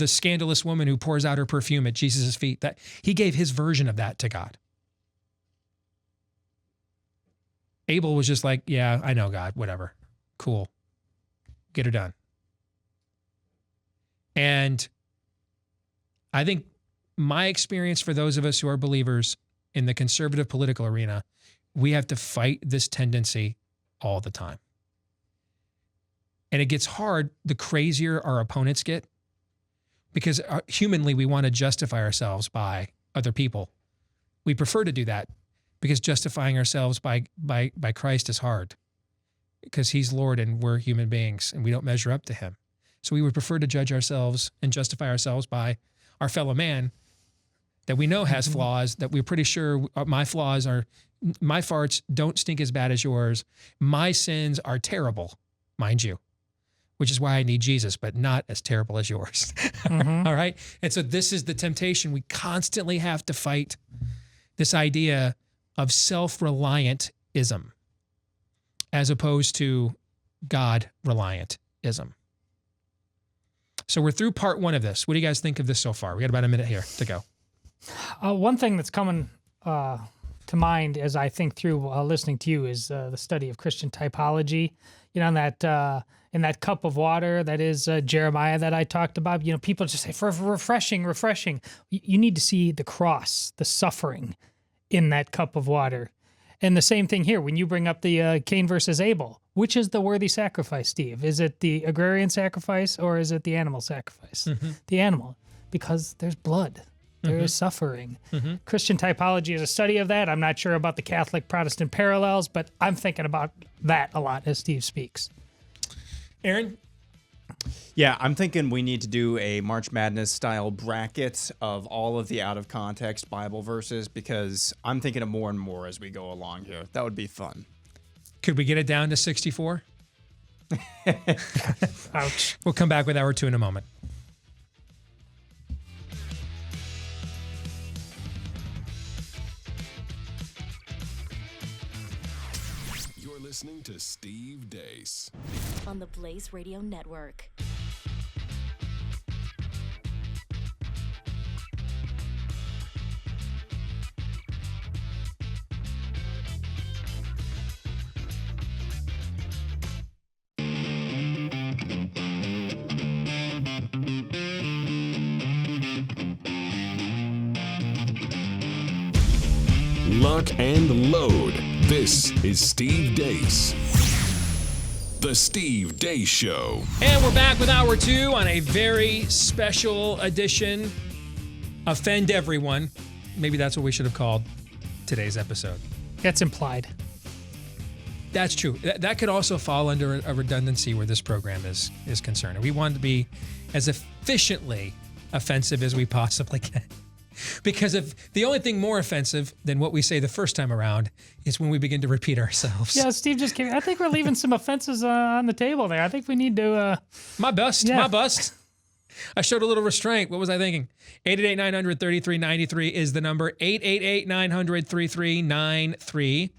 scandalous woman who pours out her perfume at Jesus' feet. That he gave his version of that to God. Abel was just like, yeah, I know, God, whatever. Cool. Get her done. And I think my experience for those of us who are believers in the conservative political arena, we have to fight this tendency all the time. And it gets hard the crazier our opponents get, because humanly we want to justify ourselves by other people. We prefer to do that because justifying ourselves by Christ is hard, because he's Lord and we're human beings and we don't measure up to him. So we would prefer to judge ourselves and justify ourselves by our fellow man that we know has flaws, that we're pretty sure my flaws are, my farts don't stink as bad as yours. My sins are terrible, mind you, which is why I need Jesus, but not as terrible as yours. All right? And so this is the temptation. We constantly have to fight this idea of self-reliantism as opposed to God-reliantism. So we're through part one of this. What do you guys think of this so far? We got about a minute here to go. One thing that's coming to mind as I think through listening to you is the study of Christian typology. In that cup of water that is Jeremiah that I talked about. People just say, for refreshing. You need to see the cross, the suffering in that cup of water. And the same thing here, when you bring up the Cain versus Abel, which is the worthy sacrifice, Steve? Is it the agrarian sacrifice or is it the animal sacrifice? The animal, because there's blood. There is suffering. Christian typology is a study of that. I'm not sure about the Catholic Protestant parallels, but I'm thinking about that a lot as Steve speaks. Aaron? Yeah, I'm thinking we need to do a March Madness style bracket of all of the out of context Bible verses, because I'm thinking of more and more as we go along here. That would be fun. Could we get it down to 64? Ouch. We'll come back with hour two in a moment. You're listening to Steve Deace on the Blaze Radio Network. Lock and load. This is Steve Deace. The Steve Deace Show. And we're back with hour 2 on a very special edition. Offend everyone. Maybe that's what we should have called today's episode. That's implied. That's true. That could also fall under a redundancy where this program is concerned. And we want to be as efficiently offensive as we possibly can. Because if the only thing more offensive than what we say the first time around is when we begin to repeat ourselves. Yeah, Steve just came. I think we're leaving some offenses on the table there. I think we need to. My bust. Yeah. My bust. I showed a little restraint. What was I thinking? 888-900-3393 is the number. 888-900-3393.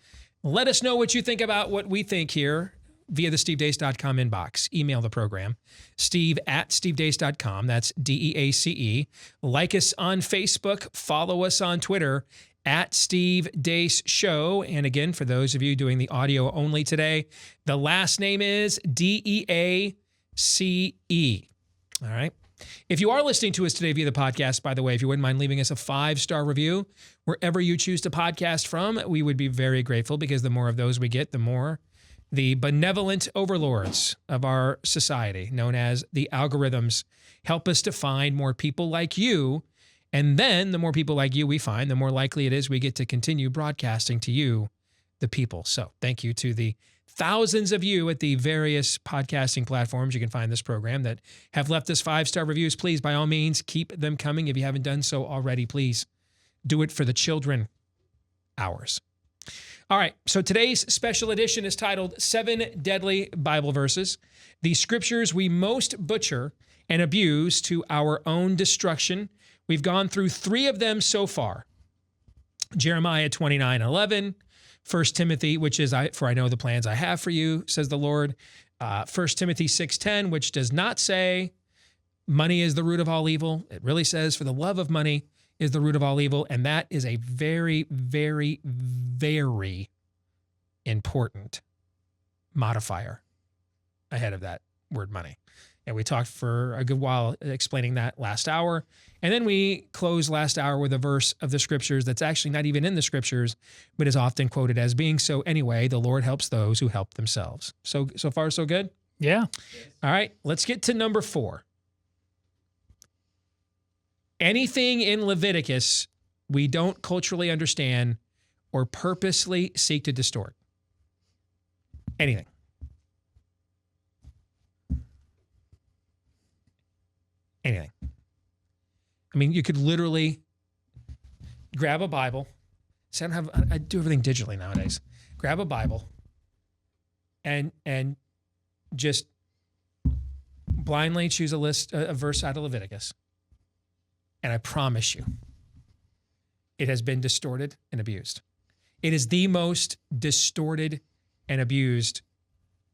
Let us know what you think about what we think here via the stevedeace.com inbox. Email the program, steve@stevedeace.com. That's DEACE. Like us on Facebook. Follow us on Twitter @Steve Deace Show. And again, for those of you doing the audio only today, the last name is DEACE. All right. If you are listening to us today via the podcast, by the way, if you wouldn't mind leaving us a 5-star review wherever you choose to podcast from, we would be very grateful, because the more of those we get, the more the benevolent overlords of our society, known as the algorithms, help us to find more people like you. And then the more people like you we find, the more likely it is we get to continue broadcasting to you, the people. So thank you to the thousands of you at the various podcasting platforms you can find this program that have left us 5-star reviews. Please, by all means, keep them coming. If you haven't done so already, please do it for the children. Ours. All right, so today's special edition is titled 7 Deadly Bible Verses, the scriptures we most butcher and abuse to our own destruction. We've gone through 3 of them so far. Jeremiah 29:11, 1 Timothy, which is, for I know the plans I have for you, says the Lord. 1 Timothy 6:10, which does not say money is the root of all evil. It really says for the love of money is the root of all evil. And that is a very, very, very important modifier ahead of that word money. And we talked for a good while explaining that last hour. And then we closed last hour with a verse of the scriptures that's actually not even in the scriptures, but is often quoted as being so anyway. The Lord helps those who help themselves. So far, so good? Yeah. All right, let's get to number 4. Anything in Leviticus we don't culturally understand or purposely seek to distort. Anything. Anything. I mean, you could literally grab a Bible. See, I do everything digitally nowadays. Grab a Bible and just blindly choose a verse out of Leviticus. And I promise you, it has been distorted and abused. It is the most distorted and abused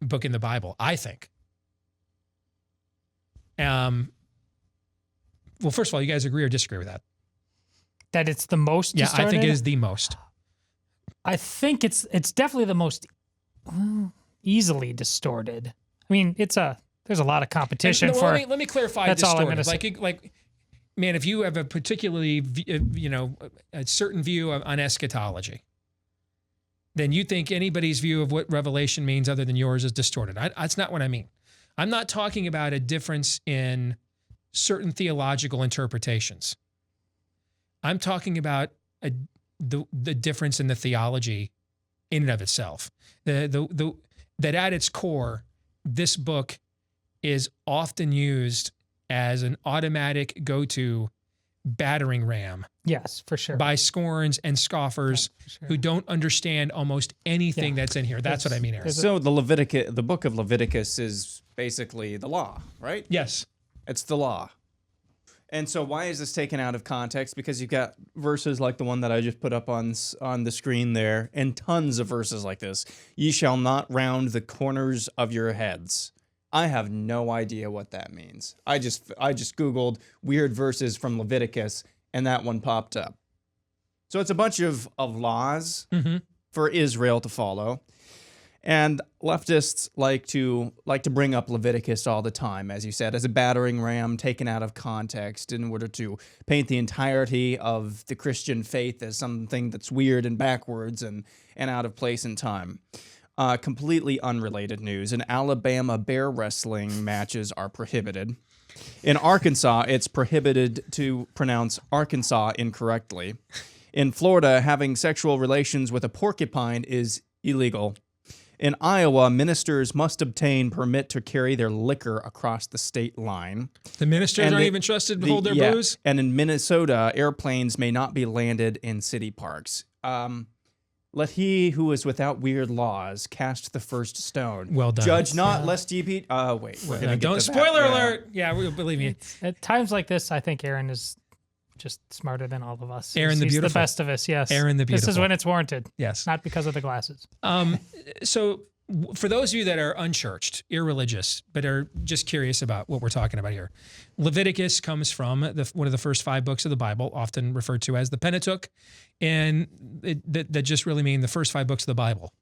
book in the Bible, I think. Well, first of all, you guys agree or disagree with that? That it's the most distorted? Yeah, I think it is the most. I think it's definitely the most easily distorted. I mean, there's a lot of competition for. Let me clarify. That's distorted. all I'm going to say. Like, man, if you have a particularly, a certain view on eschatology, then you think anybody's view of what Revelation means other than yours is distorted. That's not what I mean. I'm not talking about a difference in certain theological interpretations. I'm talking about the difference in the theology in and of itself. That at its core, this book is often used as an automatic go-to battering ram. Yes, for sure. By scorns and scoffers who don't understand almost anything that's in here. That's what I mean, Aaron. So the book of Leviticus is basically the law, right? Yes. It's the law. And so why is this taken out of context? Because you've got verses like the one that I just put up on the screen there, and tons of verses like this. Ye shall not round the corners of your heads. I have no idea what that means. I just Googled weird verses from Leviticus, and that one popped up. So it's a bunch of laws for Israel to follow. And leftists like to bring up Leviticus all the time, as you said, as a battering ram taken out of context in order to paint the entirety of the Christian faith as something that's weird and backwards and out of place in time. Completely unrelated news. In Alabama, bear wrestling matches are prohibited. In Arkansas, it's prohibited to pronounce Arkansas incorrectly. In Florida, having sexual relations with a porcupine is illegal. In Iowa, ministers must obtain permit to carry their liquor across the state line. The ministers aren't even trusted to hold their booze? And in Minnesota, airplanes may not be landed in city parks. Let he who is without weird laws cast the first stone. Well done. Judge not, lest ye be... wait. We're gonna get Don't to that. spoiler alert. Yeah, believe me. At times like this, I think Aaron is just smarter than all of us. Aaron the He's Beautiful. the best of us, yes. Aaron the This is Beautiful. when it's warranted. Yes. Not because of the glasses. So for those of you that are unchurched, irreligious, but are just curious about what we're talking about here, Leviticus comes from one of the first 5 books of the Bible, often referred to as the Pentateuch, and that just really mean the first 5 books of the Bible,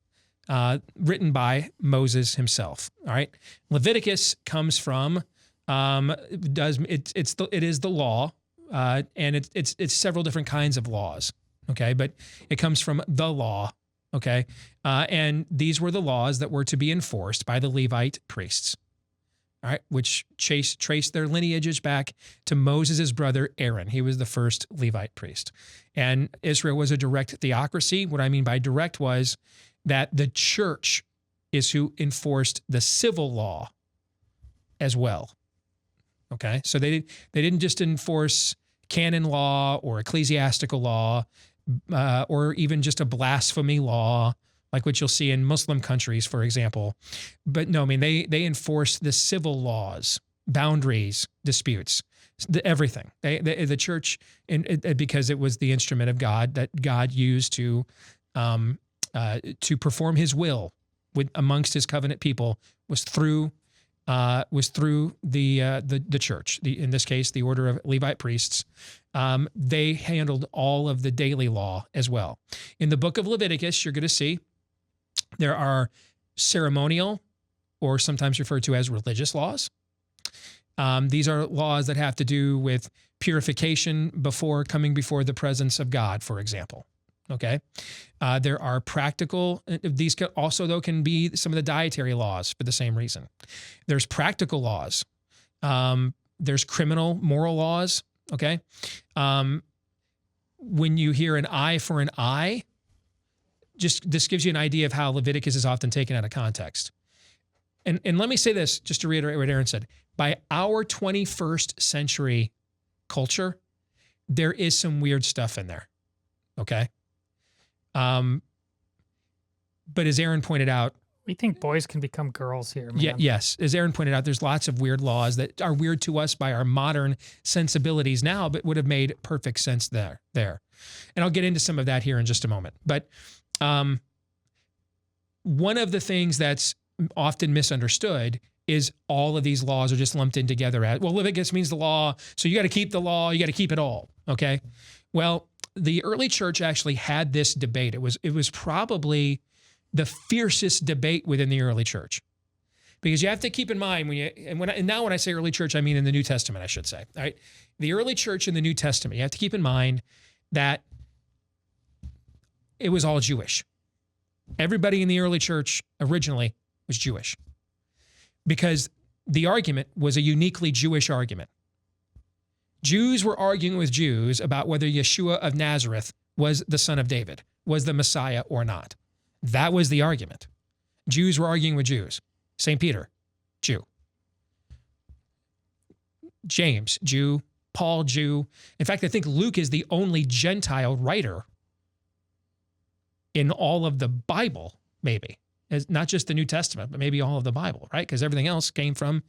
written by Moses himself. All right, Leviticus comes from it is the law, and it's several different kinds of laws. Okay, but it comes from the law. Okay, and these were the laws that were to be enforced by the Levite priests, all right, which traced their lineages back to Moses' brother Aaron. He was the first Levite priest. And Israel was a direct theocracy. What I mean by direct was that the church is who enforced the civil law as well. Okay, so they didn't just enforce canon law or ecclesiastical law, or even just a blasphemy law, like what you'll see in Muslim countries, for example. But no, I mean, they enforce the civil laws, boundaries, disputes, everything. The church, because it was the instrument of God that God used to perform His will amongst His covenant people, was through the church. In this case, the order of Levite priests. They handled all of the daily law as well. In the book of Leviticus, you're going to see there are ceremonial, or sometimes referred to as religious laws. These are laws that have to do with purification before coming before the presence of God, for example. Okay. There are practical, these can also, though, can be some of the dietary laws for the same reason. There's practical laws. There's criminal, moral laws. Okay. When you hear an eye for an eye, this gives you an idea of how Leviticus is often taken out of context. And let me say this, just to reiterate what Aaron said. By our 21st century culture, there is some weird stuff in there. Okay. But as Aaron pointed out, We think boys can become girls here, man. yes. As Aaron pointed out, there's lots of weird laws that are weird to us by our modern sensibilities now, but would have made perfect sense there. And I'll get into some of that here in just a moment. But one of the things that's often misunderstood is all of these laws are just lumped in together as, well, Leviticus means the law, so you got to keep the law, you got to keep it all, okay? Well, the early church actually had this debate. It was probably the fiercest debate within the early church, because you have to keep in mind when I say early church, I mean in the New Testament, I should say. All right, the early church in the New Testament, you have to keep in mind that it was all Jewish. Everybody in the early church originally was Jewish, because the argument was a uniquely Jewish argument. Jews were arguing with Jews about whether Yeshua of Nazareth was the son of David, was the Messiah or not. That was the argument. Jews were arguing with Jews. St. Peter, Jew. James, Jew. Paul, Jew. In fact, I think Luke is the only Gentile writer in all of the Bible, maybe. It's not just the New Testament, but maybe all of the Bible, right? Because everything else came from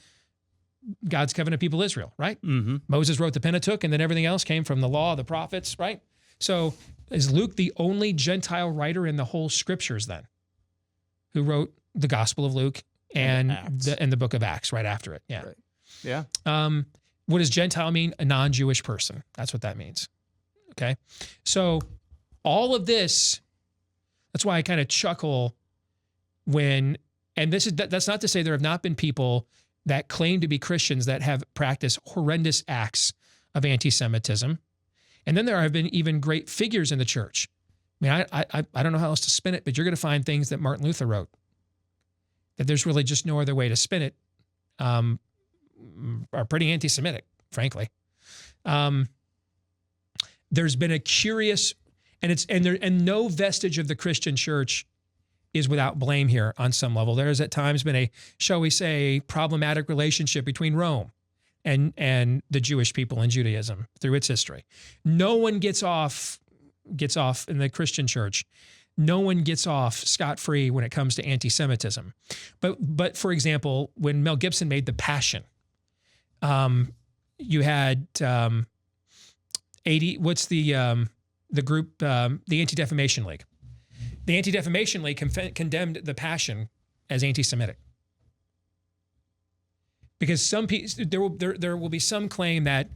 God's covenant people, Israel, right? Mm-hmm. Moses wrote the Pentateuch, and then everything else came from the law, the prophets, right? So is Luke the only Gentile writer in the whole scriptures then, who wrote the Gospel of Luke and the book of Acts right after it? Yeah. Right. Yeah. What does Gentile mean? A non-Jewish person. That's what that means. Okay. So all of this, that's why I kind of chuckle when, and that's not to say there have not been people that claim to be Christians that have practiced horrendous acts of anti-Semitism. And then there have been even great figures in the church. I mean, I don't know how else to spin it, but you're going to find things that Martin Luther wrote, that there's really just no other way to spin it, are pretty anti-Semitic, frankly. There's been a curious, and no vestige of the Christian church is without blame here on some level. There's at times been a, shall we say, problematic relationship between Rome and the Jewish people in Judaism through its history. No one gets off in the Christian church. No one gets off scot-free when it comes to anti-Semitism. But for example, when Mel Gibson made The Passion, you had what's the group, the Anti-Defamation League. The Anti-Defamation League condemned The Passion as anti-Semitic. Because some people, there will be some claim that,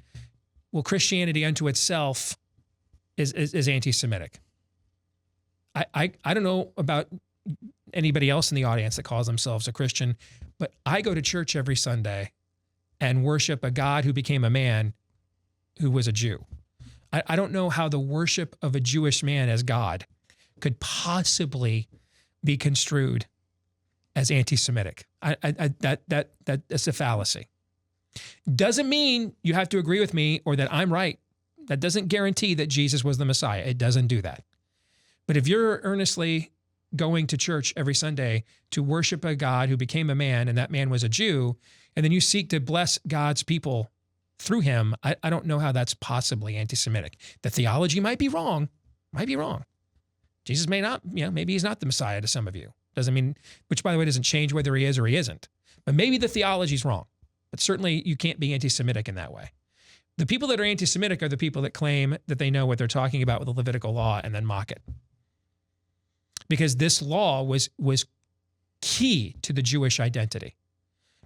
well, Christianity unto itself is anti-Semitic. I don't know about anybody else in the audience that calls themselves a Christian, but I go to church every Sunday and worship a God who became a man who was a Jew. I don't know how the worship of a Jewish man as God could possibly be construed as anti-Semitic. That's a fallacy. Doesn't mean you have to agree with me or that I'm right. That doesn't guarantee that Jesus was the Messiah. It doesn't do that. But if you're earnestly going to church every Sunday to worship a God who became a man and that man was a Jew, and then you seek to bless God's people through him, I don't know how that's possibly anti-Semitic. The theology might be wrong. Jesus may not, maybe he's not the Messiah to some of you. Doesn't mean, which by the way doesn't change whether he is or he isn't. But maybe the theology's wrong. But certainly you can't be anti-Semitic in that way. The people that are anti-Semitic are the people that claim that they know what they're talking about with the Levitical law and then mock it. Because this law was key to the Jewish identity.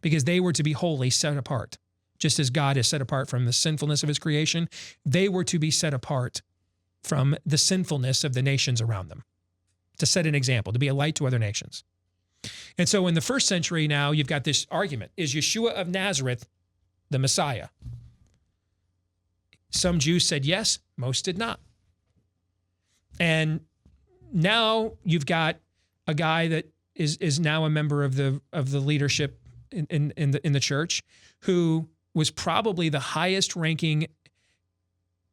Because they were to be holy, set apart. Just as God is set apart from the sinfulness of his creation, they were to be set apart from the sinfulness of the nations around them. To set an example, to be a light to other nations. And so in the first century now, you've got this argument. Is Yeshua of Nazareth the Messiah? Some Jews said yes, most did not. And now you've got a guy that is now a member of the leadership in the church who was probably the highest ranking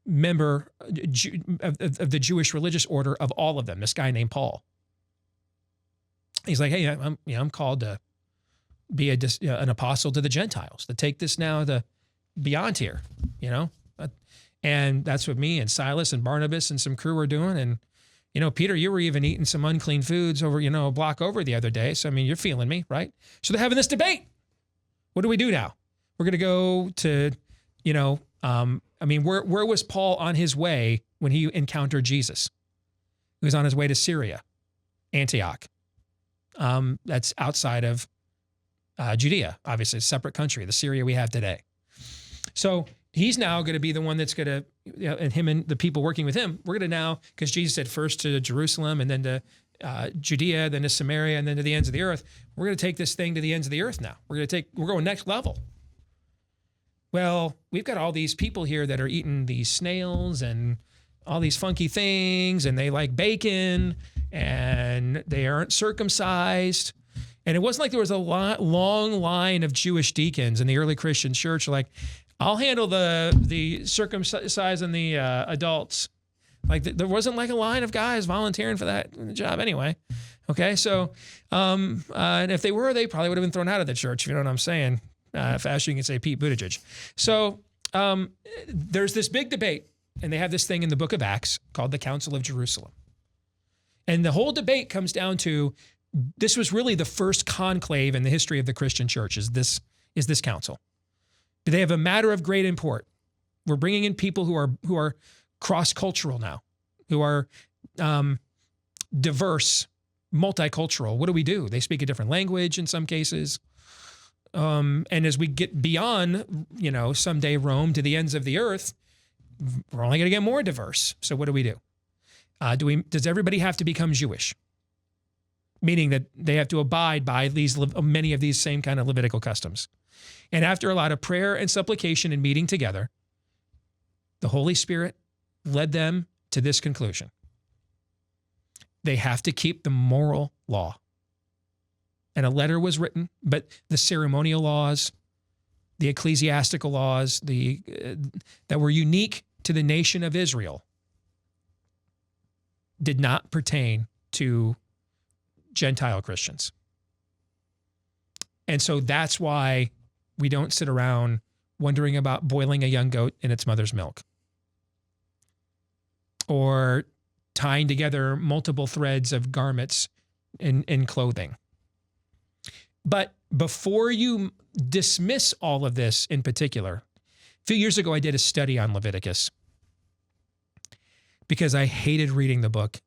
member of the Jewish religious order of all of them, this guy named Paul. He's like, hey, I'm called to be an apostle to the Gentiles, to take this now to beyond here, and that's what me and Silas and Barnabas and some crew were doing. And, Peter, you were even eating some unclean foods over, a block over the other day. So, you're feeling me, right? So they're having this debate. What do we do now? We're going to go to, where was Paul on his way when he encountered Jesus? He was on his way to Syria, Antioch. That's outside of Judea, obviously, a separate country, the Syria we have today. So he's now going to be the one that's going to, and him and the people working with him, we're going to now, because Jesus said first to Jerusalem and then to Judea, then to Samaria, and then to the ends of the earth. We're going to take this thing to the ends of the earth now. We're going next level. Well, we've got all these people here that are eating these snails and all these funky things, and they like bacon, and they aren't circumcised. And it wasn't like there was a long line of Jewish deacons in the early Christian church like, I'll handle the circumcised and the adults. Like there wasn't like a line of guys volunteering for that job anyway. Okay, so and if they were, they probably would have been thrown out of the church. You know what I'm saying? Faster you can say Pete Buttigieg. So there's this big debate, and they have this thing in the book of Acts called the Council of Jerusalem. And the whole debate comes down to, this was really the first conclave in the history of the Christian church, is this council. They have a matter of great import. We're bringing in people who are cross-cultural now, who are diverse, multicultural. What do? They speak a different language in some cases. And as we get beyond, someday Rome to the ends of the earth, we're only going to get more diverse. So what do? Does everybody have to become Jewish? meaning that they have to abide by many of these same kind of Levitical customs. And after a lot of prayer and supplication and meeting together, the Holy Spirit led them to this conclusion. They have to keep the moral law. And a letter was written, but the ceremonial laws, the ecclesiastical laws, that were unique to the nation of Israel did not pertain to Gentile Christians. And so that's why we don't sit around wondering about boiling a young goat in its mother's milk, or tying together multiple threads of garments in clothing. But before you dismiss all of this in particular, a few years ago I did a study on Leviticus because I hated reading the book.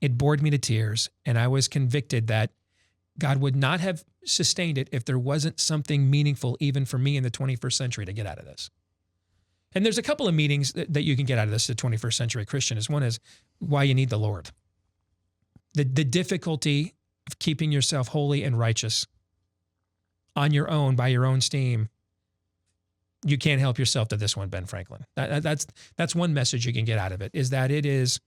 It bored me to tears, and I was convicted that God would not have sustained it if there wasn't something meaningful even for me in the 21st century to get out of this. And there's a couple of meanings that you can get out of this, the 21st century Christian. One is why you need the Lord. The difficulty of keeping yourself holy and righteous on your own, by your own steam. You can't help yourself to this one, Ben Franklin. That's one message you can get out of it, is that it is,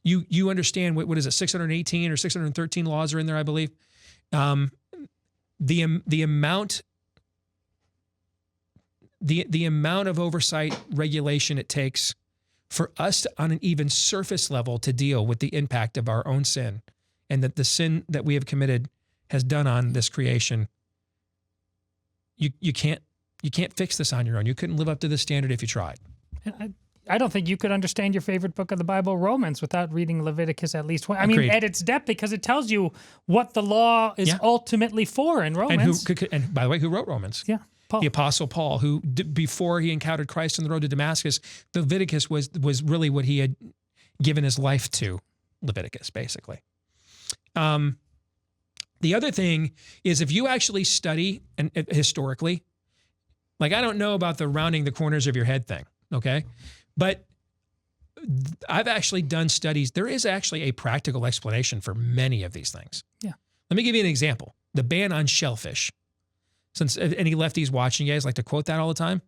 you understand, what is it, 618 or 613 laws are in there, I believe. The amount of oversight regulation it takes for us to, on an even surface level, to deal with the impact of our own sin, and that the sin that we have committed has done on this creation. You can't fix this on your own. You couldn't live up to this standard if you tried. I don't think you could understand your favorite book of the Bible, Romans, without reading Leviticus at least. I mean, Agreed. at its depth, because it tells you what the law is ultimately for in Romans. And by the way, who wrote Romans? Yeah, Paul. The Apostle Paul, who before he encountered Christ on the road to Damascus, Leviticus was really what he had given his life to. Leviticus, basically. The other thing is, if you actually study and historically, like, I don't know about the rounding the corners of your head thing, okay? But I've actually done studies. There is actually a practical explanation for many of these things. Yeah. Let me give you an example. The ban on shellfish. Since any lefties watching, you guys like to quote that all the time.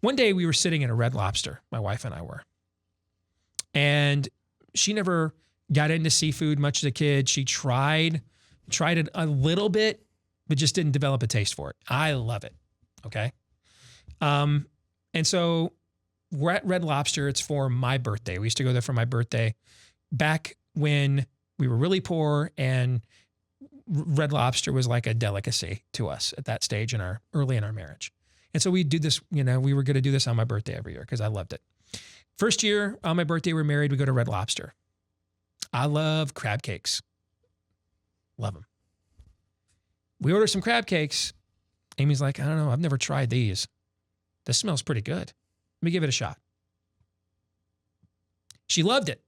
One day we were sitting in a Red Lobster, my wife and I were. And she never got into seafood much as a kid. She tried it a little bit, but just didn't develop a taste for it. I love it. Okay. And so we're at Red Lobster. It's for my birthday. We used to go there for my birthday back when we were really poor, and Red Lobster was like a delicacy to us at that stage early in our marriage. And so we do this, we were going to do this on my birthday every year because I loved it. First year on my birthday, we're married, we go to Red Lobster. I love crab cakes. Love them. We order some crab cakes. Amy's like, I don't know, I've never tried these. This smells pretty good. Let me give it a shot. She loved it.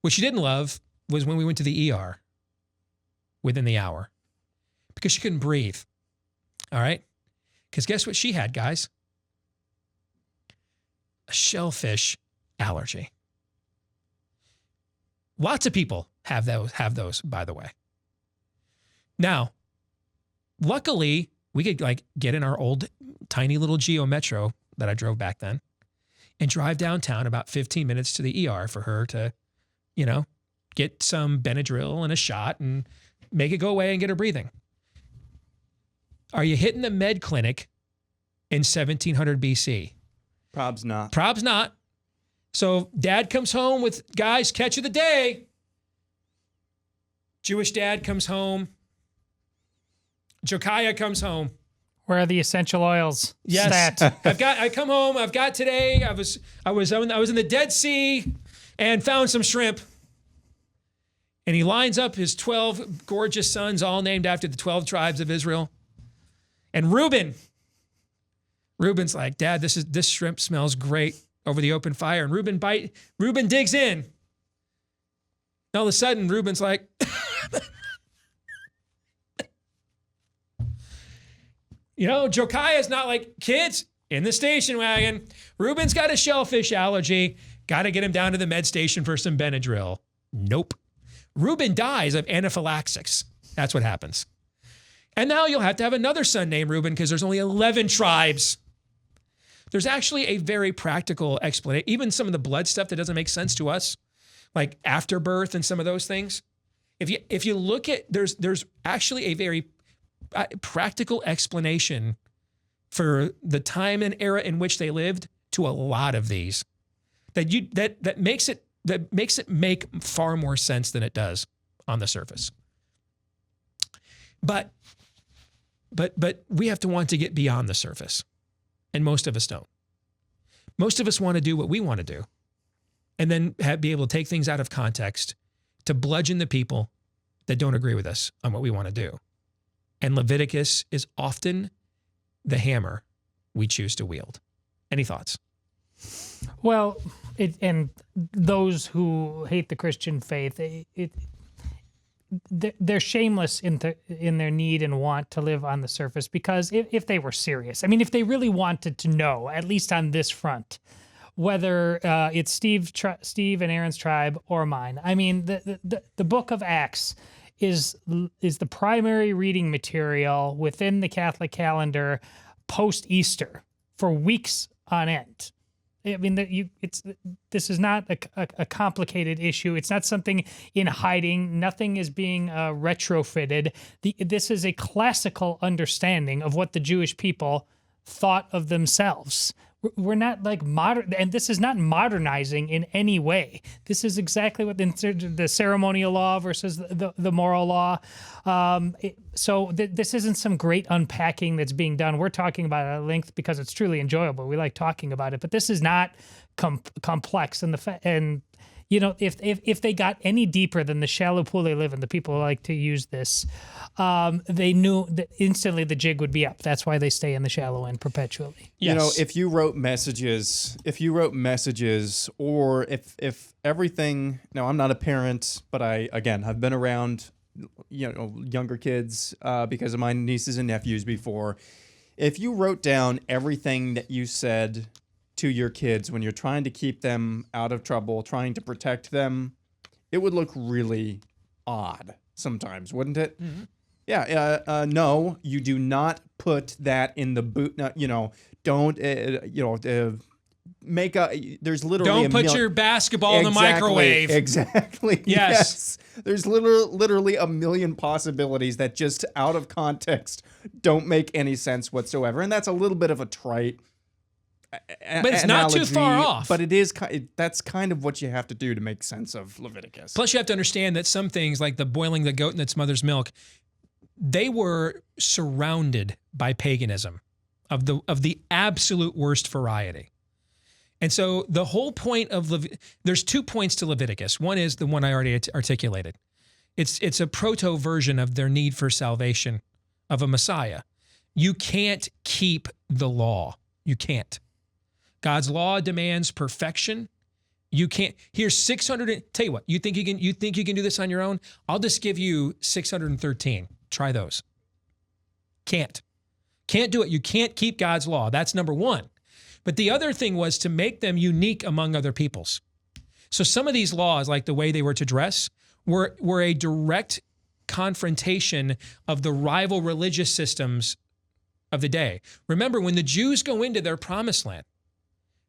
What she didn't love was when we went to the ER within the hour, because she couldn't breathe. All right? Because guess what she had, guys? A shellfish allergy. Lots of people have those, by the way. Now, luckily, we could get in our old tiny little Geo Metro that I drove back then and drive downtown about 15 minutes to the ER for her to, get some Benadryl and a shot and make it go away and get her breathing. Are you hitting the med clinic in 1700 BC? Probs not. Probs not. So dad comes home with, guys, catch of the day. Jewish dad comes home. Josiah comes home. Where are the essential oils? Yes. Stat. I come home. I've got today. I was in the Dead Sea and found some shrimp. And he lines up his 12 gorgeous sons, all named after the 12 tribes of Israel. And Reuben's like, Dad, this shrimp smells great over the open fire. And Reuben digs in. And all of a sudden, Reuben's like, Josiah's not like, kids, in the station wagon. Reuben's got a shellfish allergy. Got to get him down to the med station for some Benadryl. Nope. Reuben dies of anaphylaxis. That's what happens. And now you'll have to have another son named Reuben because there's only 11 tribes. There's actually a very practical explanation. Even some of the blood stuff that doesn't make sense to us, like afterbirth and some of those things. If you look at, there's actually a very practical explanation for the time and era in which they lived to a lot of these. That makes it make far more sense than it does on the surface. But we have to want to get beyond the surface. And most of us don't. Most of us want to do what we want to do and then be able to take things out of context to bludgeon the people that don't agree with us on what we want to do. And Leviticus is often the hammer we choose to wield. Any thoughts? Well, and those who hate the Christian faith, they're shameless in their need and want to live on the surface, because if they were serious, I mean, if they really wanted to know, at least on this front, whether it's Steve and Aaron's tribe or mine, I mean, the book of Acts is the primary reading material within the Catholic calendar post-Easter for weeks on end. I mean, this is not a complicated issue. It's not something in hiding. Nothing is being retrofitted. This is a classical understanding of what the Jewish people thought of themselves. We're not like modern, and this is not modernizing in any way. This is exactly what the ceremonial law versus the moral law. This isn't some great unpacking that's being done. We're talking about it at length because it's truly enjoyable. We like talking about it, but this is not complex. And you know, if they got any deeper than the shallow pool they live in, the people who like to use this, they knew that instantly the jig would be up. That's why they stay in the shallow end perpetually. Yes. You know, if you wrote messages, or if everything, now I'm not a parent, but I've been around, younger kids because of my nieces and nephews before. If you wrote down everything that you said to your kids when you're trying to keep them out of trouble, trying to protect them, it would look really odd sometimes, wouldn't it? Mm-hmm. Yeah. No, you do not put that in the boot. Don't. Make a. There's literally. Don't put your basketball in the microwave. Exactly. Yes. There's literally a million possibilities that just out of context don't make any sense whatsoever, and that's a little bit of a trite. But it's not too far off. But it is. That's kind of what you have to do to make sense of Leviticus. Plus, you have to understand that some things, like the boiling the goat in its mother's milk, they were surrounded by paganism of the absolute worst variety. And so the whole point of there's 2 points to Leviticus. One is the one I already articulated. It's a proto version of their need for salvation, of a Messiah. You can't keep the law. You can't. God's law demands perfection. You can't. Here's 600. Tell you what. You think you can do this on your own? I'll just give you 613. Try those. Can't do it. You can't keep God's law. That's number one. But the other thing was to make them unique among other peoples. So some of these laws, like the way they were to dress, were a direct confrontation of the rival religious systems of the day. Remember, when the Jews go into their promised land,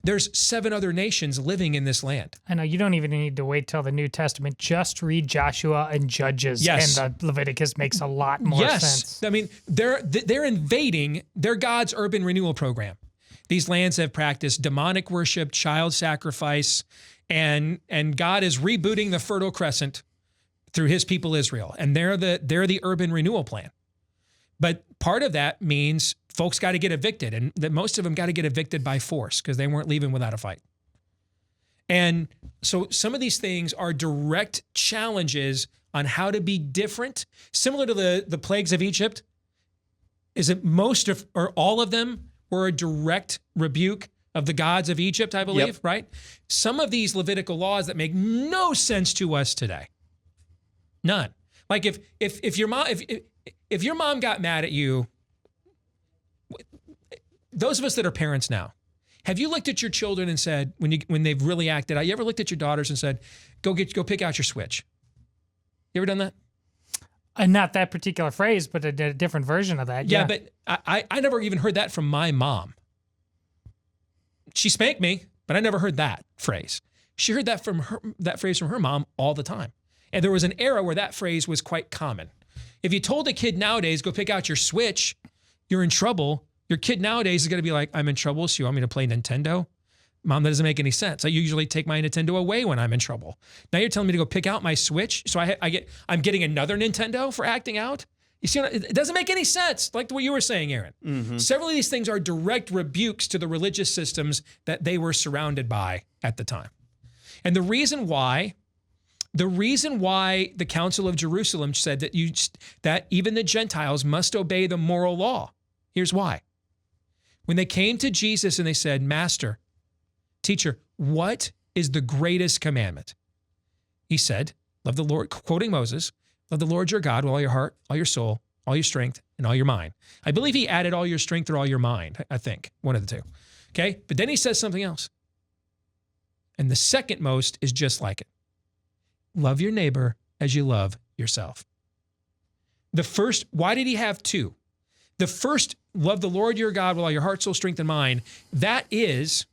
there's 7 other nations living in this land. I know, you don't even need to wait till the New Testament. Just read Joshua and Judges, yes, and Leviticus makes a lot more sense. I mean, they're invading their God's urban renewal program. These lands have practiced demonic worship, child sacrifice, and God is rebooting the Fertile Crescent through his people Israel. And they're the urban renewal plan. But part of that means folks got to get evicted, and that most of them got to get evicted by force because they weren't leaving without a fight. And so some of these things are direct challenges on how to be different, similar to the plagues of Egypt. Is it most of, or all of them were a direct rebuke of the gods of Egypt, I believe, yep, right? Some of these Levitical laws that make no sense to us today. None. Like if your mom got mad at you, those of us that are parents now, have you looked at your children and said, when they've really acted out, you ever looked at your daughters and said, go pick out your Switch? You ever done that? Not that particular phrase, but a different version of that. Yeah, but I never even heard that from my mom. She spanked me, but I never heard that phrase. She heard that phrase from her mom all the time. And there was an era where that phrase was quite common. If you told a kid nowadays, go pick out your Switch, you're in trouble. Your kid nowadays is going to be like, I'm in trouble, so you want me to play Nintendo? Mom, that doesn't make any sense. I usually take my Nintendo away when I'm in trouble. Now you're telling me to go pick out my Switch, so I'm getting another Nintendo for acting out? You see, it doesn't make any sense, like what you were saying, Aaron. Mm-hmm. Several of these things are direct rebukes to the religious systems that they were surrounded by at the time. And the reason why the Council of Jerusalem said that even the Gentiles must obey the moral law. Here's why. When they came to Jesus and they said, Master, Teacher, what is the greatest commandment? He said, love the Lord, quoting Moses, love the Lord your God with all your heart, all your soul, all your strength, and all your mind. I believe he added all your strength or all your mind, I think, one of the two. Okay? But then he says something else. And the second most is just like it. Love your neighbor as you love yourself. The first, why did he have two? The first, love the Lord your God with all your heart, soul, strength, and mind. That is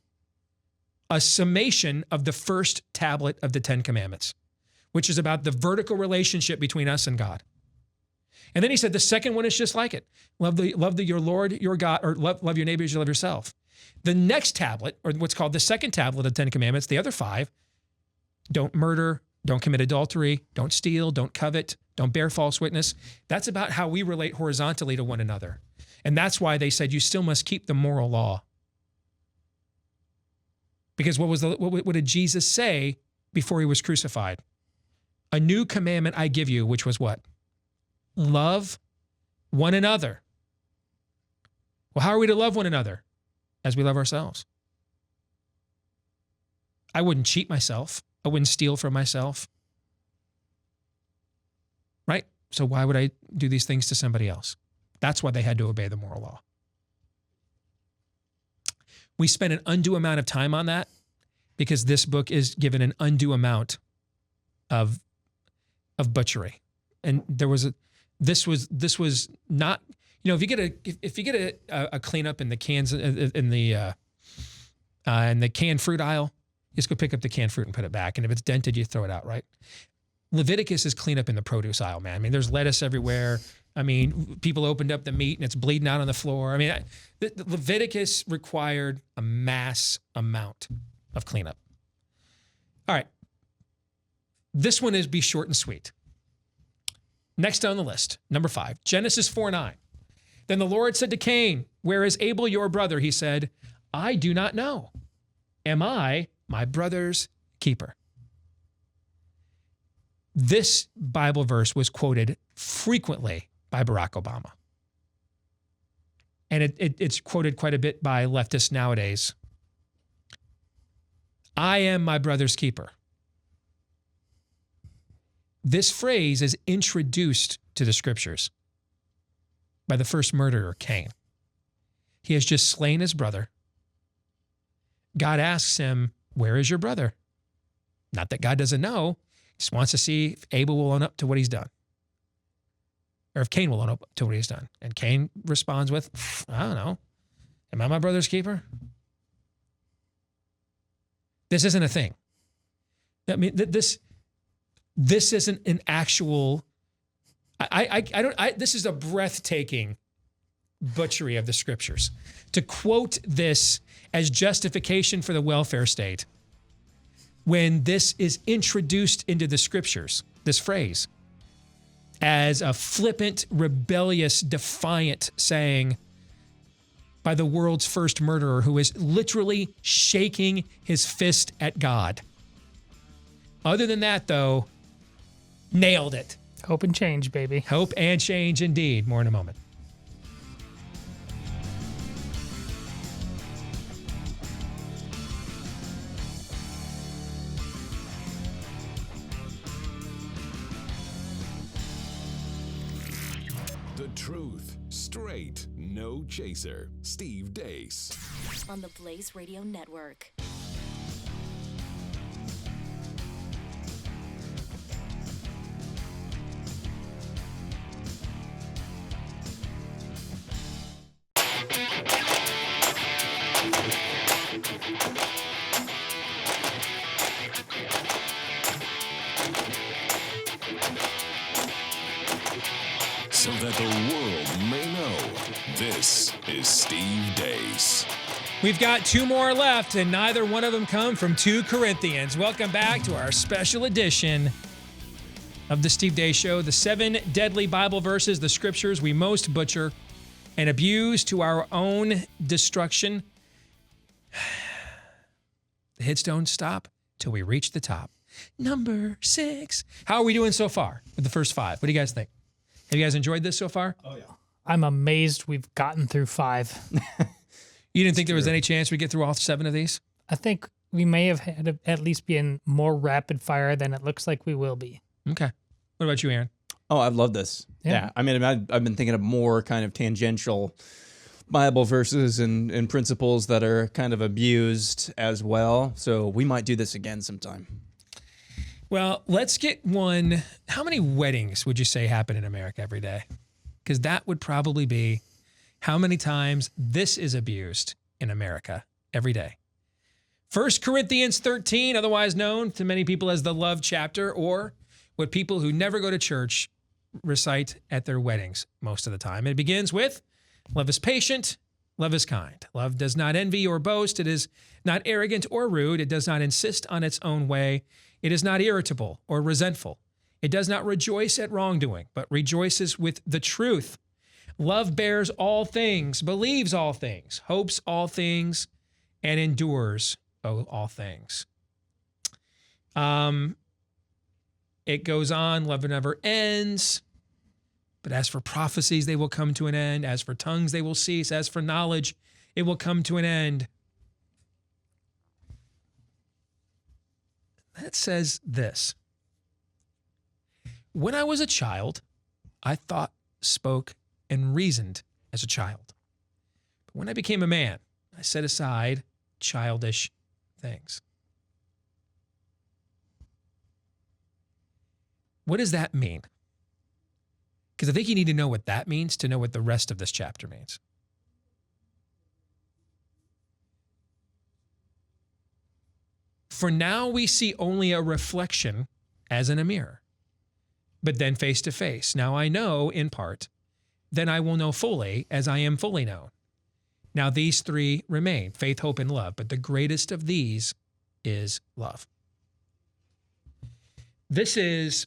a summation of the first tablet of the Ten Commandments, which is about the vertical relationship between us and God. And then he said the second one is just like it. Love your Lord, your God, or love your neighbor as you love yourself. The next tablet, or what's called the second tablet of the Ten Commandments, the other five, don't murder, don't commit adultery, don't steal, don't covet, don't bear false witness. That's about how we relate horizontally to one another. And that's why they said you still must keep the moral law. Because what did Jesus say before he was crucified? A new commandment I give you, which was what? Love one another. Well, how are we to love one another? As we love ourselves. I wouldn't cheat myself. I wouldn't steal from myself. Right? So why would I do these things to somebody else? That's why they had to obey the moral law. We spent an undue amount of time on that because this book is given an undue amount of butchery. And this was not, if you get a cleanup in the cans in the canned fruit aisle, you just go pick up the canned fruit and put it back. And if it's dented, you throw it out, right? Leviticus is clean up in the produce aisle, man. I mean, there's lettuce everywhere. I mean, people opened up the meat and it's bleeding out on the floor. I mean, the Leviticus required a mass amount of cleanup. All right. This one is be short and sweet. Next on the list, number 5, Genesis 4:9. Then the Lord said to Cain, where is Abel your brother? He said, I do not know. Am I my brother's keeper? This Bible verse was quoted frequently by Barack Obama. And it's quoted quite a bit by leftists nowadays. I am my brother's keeper. This phrase is introduced to the scriptures by the first murderer, Cain. He has just slain his brother. God asks him, where is your brother? Not that God doesn't know. He just wants to see if Abel will own up to what he's done. Or if Cain will own up to what he's done. And Cain responds with, I don't know. Am I my brother's keeper? This isn't a thing. I mean, this isn't an actual, this is a breathtaking butchery of the scriptures. To quote this as justification for the welfare state, when this is introduced into the scriptures, this phrase, as a flippant, rebellious, defiant saying by the world's first murderer who is literally shaking his fist at God. Other than that, though, nailed it. Hope and change, baby. Hope and change indeed. More in a moment. The truth, straight, no chaser. Steve Deace. On the Blaze Radio Network. This is Steve Deace. We've got two more left, and neither one of them come from 2 Corinthians. Welcome back to our special edition of the Steve Deace Show, the 7 deadly Bible verses, the scriptures we most butcher and abuse to our own destruction. The hits don't stop till we reach the top. Number 6. How are we doing so far with the first 5? What do you guys think? Have you guys enjoyed this so far? Oh, yeah. I'm amazed we've gotten through 5. You didn't think there was any chance we'd get through all 7 of these? I think we may have had to at least been more rapid fire than it looks like we will be. Okay. What about you, Aaron? Oh, I've loved this. Yeah. I mean, I've been thinking of more kind of tangential Bible verses and principles that are kind of abused as well. So we might do this again sometime. Well, let's get one. How many weddings would you say happen in America every day? Because that would probably be how many times this is abused in America every day. 1 Corinthians 13, otherwise known to many people as the love chapter, or what people who never go to church recite at their weddings most of the time. It begins with, love is patient, love is kind. Love does not envy or boast. It is not arrogant or rude. It does not insist on its own way. It is not irritable or resentful. It does not rejoice at wrongdoing, but rejoices with the truth. Love bears all things, believes all things, hopes all things, and endures all things. It goes on, love never ends. But as for prophecies, they will come to an end. As for tongues, they will cease. As for knowledge, it will come to an end. That says this. When I was a child, I thought, spoke, and reasoned as a child. But when I became a man, I set aside childish things. What does that mean? Because I think you need to know what that means to know what the rest of this chapter means. For now we see only a reflection as in a mirror, but then face to face. Now I know in part, then I will know fully as I am fully known. Now these 3 remain, faith, hope, and love, but the greatest of these is love. This is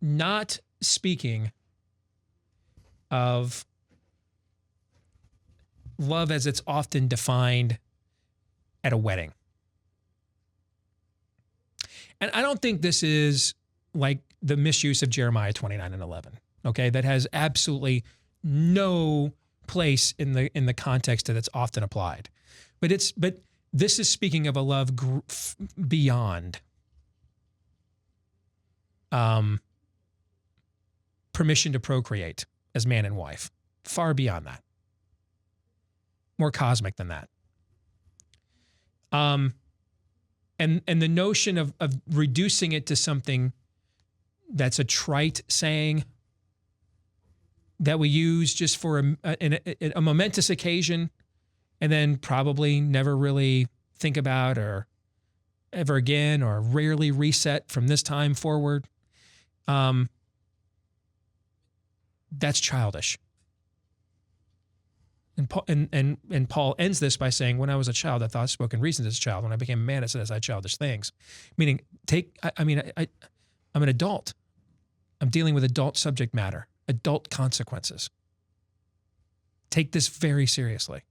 not speaking of love as it's often defined at a wedding. And I don't think this is like the misuse of Jeremiah 29:11. Okay, that has absolutely no place in the context that it's often applied. But this is speaking of a love beyond permission to procreate as man and wife, far beyond that, more cosmic than that. And the notion of reducing it to something that's a trite saying that we use just for a momentous occasion and then probably never really think about or ever again or rarely reset from this time forward. That's childish. And Paul ends this by saying, when I was a child, I thought, spoke, and reasoned as a child. When I became a man, I said, I said childish things. Meaning, I'm an adult. I'm dealing with adult subject matter, adult consequences. Take this very seriously.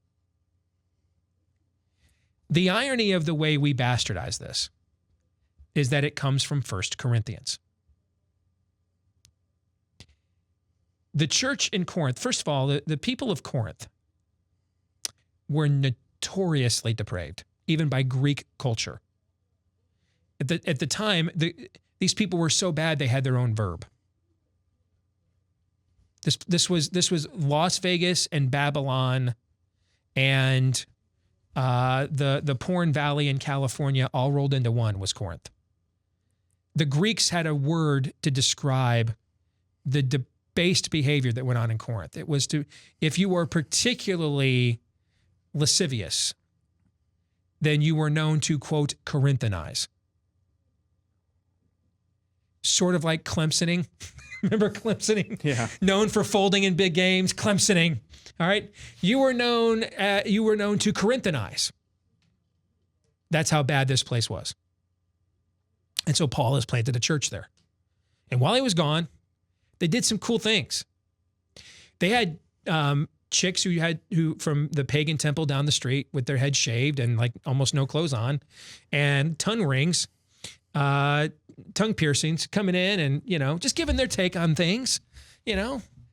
The irony of the way we bastardize this is that it comes from 1 Corinthians. The church in Corinth, first of all, the people of Corinth were notoriously depraved, even by Greek culture. At the time, these people were so bad they had their own verb. This was Las Vegas and Babylon and the Porn Valley in California all rolled into one was Corinth. The Greeks had a word to describe the debased behavior that went on in Corinth. It was if you were particularly lascivious, then you were known to, quote, Corinthanize. Sort of like Clemsoning. Remember Clemsoning? Yeah. Known for folding in big games, Clemsoning. All right. You were known to Corinthanize. That's how bad this place was. And so Paul has planted a church there. And while he was gone, they did some cool things. They had chicks who from the pagan temple down the street with their heads shaved and like almost no clothes on, and tongue rings, tongue piercings coming in and, just giving their take on things,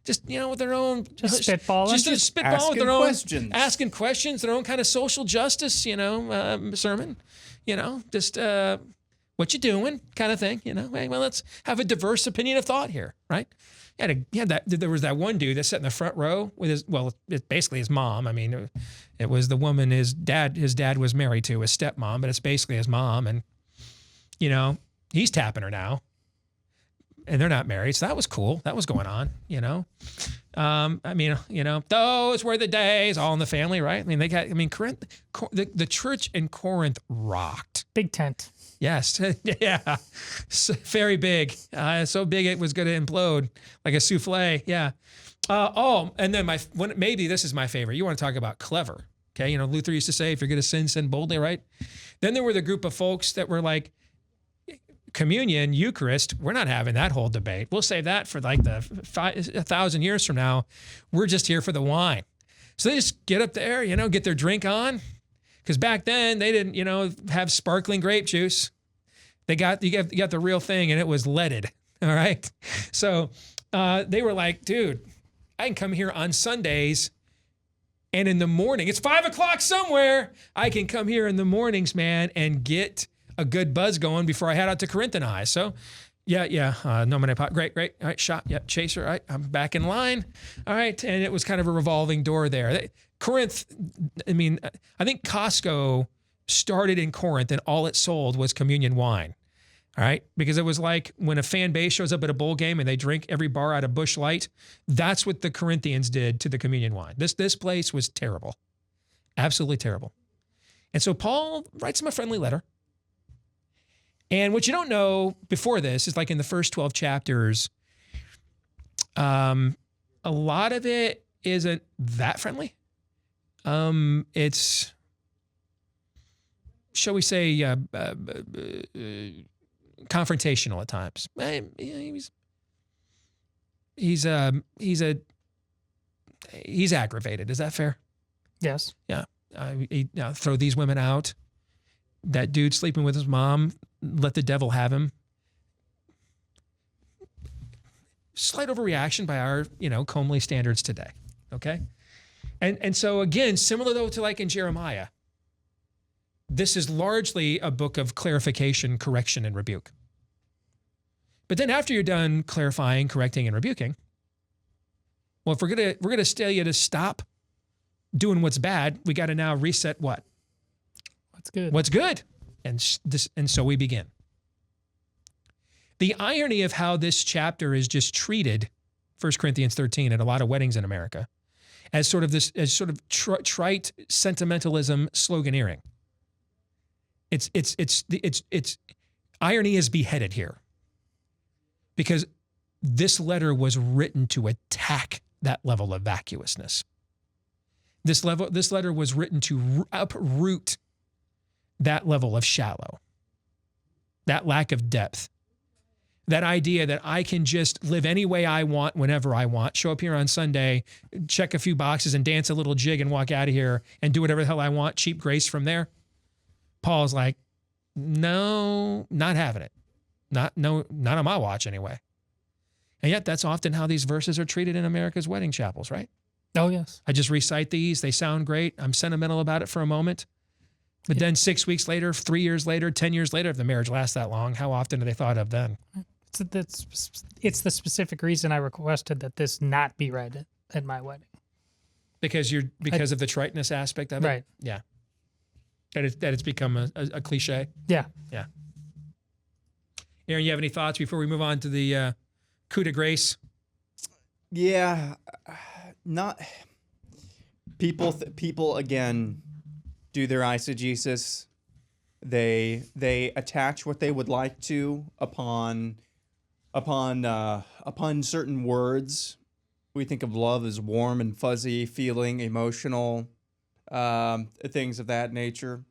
just, with their own. Just spitballing. Just spitballing with their own. Questions. Asking questions, their own kind of social justice, sermon, just what you doing kind of thing, Hey, well, let's have a diverse opinion of thought here, right? There was that one dude that sat in the front row with it's basically his mom. I mean, it was the woman his dad was married to, his stepmom, but it's basically his mom. And, he's tapping her now. And they're not married. So that was cool. That was going on, those were the days, all in the family, right? Corinth, the church in Corinth rocked. Big tent. Yes. Yeah. Very big. So big it was going to implode like a souffle. Yeah. And then maybe this is my favorite. You want to talk about clever. Okay. Luther used to say, if you're going to sin, sin boldly, right? Then there were the group of folks that were like, communion, Eucharist, we're not having that whole debate. We'll save that for like 1,000 years from now. We're just here for the wine. So they just get up there, get their drink on. Because back then they didn't, have sparkling grape juice. You got the real thing, and it was leaded. All right. So they were like, dude, I can come here on Sundays, and in the morning, it's 5:00 somewhere. I can come here in the mornings, man, and get a good buzz going before I head out to Corinthanize. So, no money pot. Great. All right, shot. Yep, chaser. All right, I'm back in line. All right, and it was kind of a revolving door there. Corinth, I think Costco started in Corinth and all it sold was communion wine. All right, because it was like when a fan base shows up at a bowl game and they drink every bar out of Busch Light. That's what the Corinthians did to the communion wine. This place was terrible, absolutely terrible. And so Paul writes him a friendly letter. And what you don't know before this is like in the first 12 chapters, a lot of it isn't that friendly. It's, shall we say, confrontational at times. He's aggravated. Is that fair? Yes. Yeah. Throw these women out. That dude sleeping with his mom, let the devil have him. Slight overreaction by our, comely standards today. Okay. And so again, similar though to like in Jeremiah, this is largely a book of clarification, correction, and rebuke. But then after you're done clarifying, correcting, and rebuking, well, if we're gonna tell you to stop doing what's bad, we got to now reset what? What's good? And so we begin. The irony of how this chapter is just treated, 1 Corinthians 13, at a lot of weddings in America, as sort of trite sentimentalism, sloganeering. It's irony is beheaded here, because this letter was written to attack that level of vacuousness. This letter was written to uproot that level of shallow, that lack of depth, that idea that I can just live any way I want, whenever I want, show up here on Sunday, check a few boxes and dance a little jig and walk out of here and do whatever the hell I want, cheap grace from there. Paul's like, no, not having it. Not on my watch anyway. And yet that's often how these verses are treated in America's wedding chapels, right? Oh, yes. I just recite these. They sound great. I'm sentimental about it for a moment. But then 6 weeks later, 3 years later, 10 years later, if the marriage lasts that long, how often are they thought of then? It's the specific reason I requested that this not be read at my wedding. Because of the triteness aspect of it? Right. Yeah. That it's become a cliche? Yeah. Yeah. Aaron, you have any thoughts before we move on to the coup de grace? Yeah. Not... People again... do their eisegesis. They attach what they would like to upon upon certain words, we think of love as warm and fuzzy, feeling, emotional, things of that nature.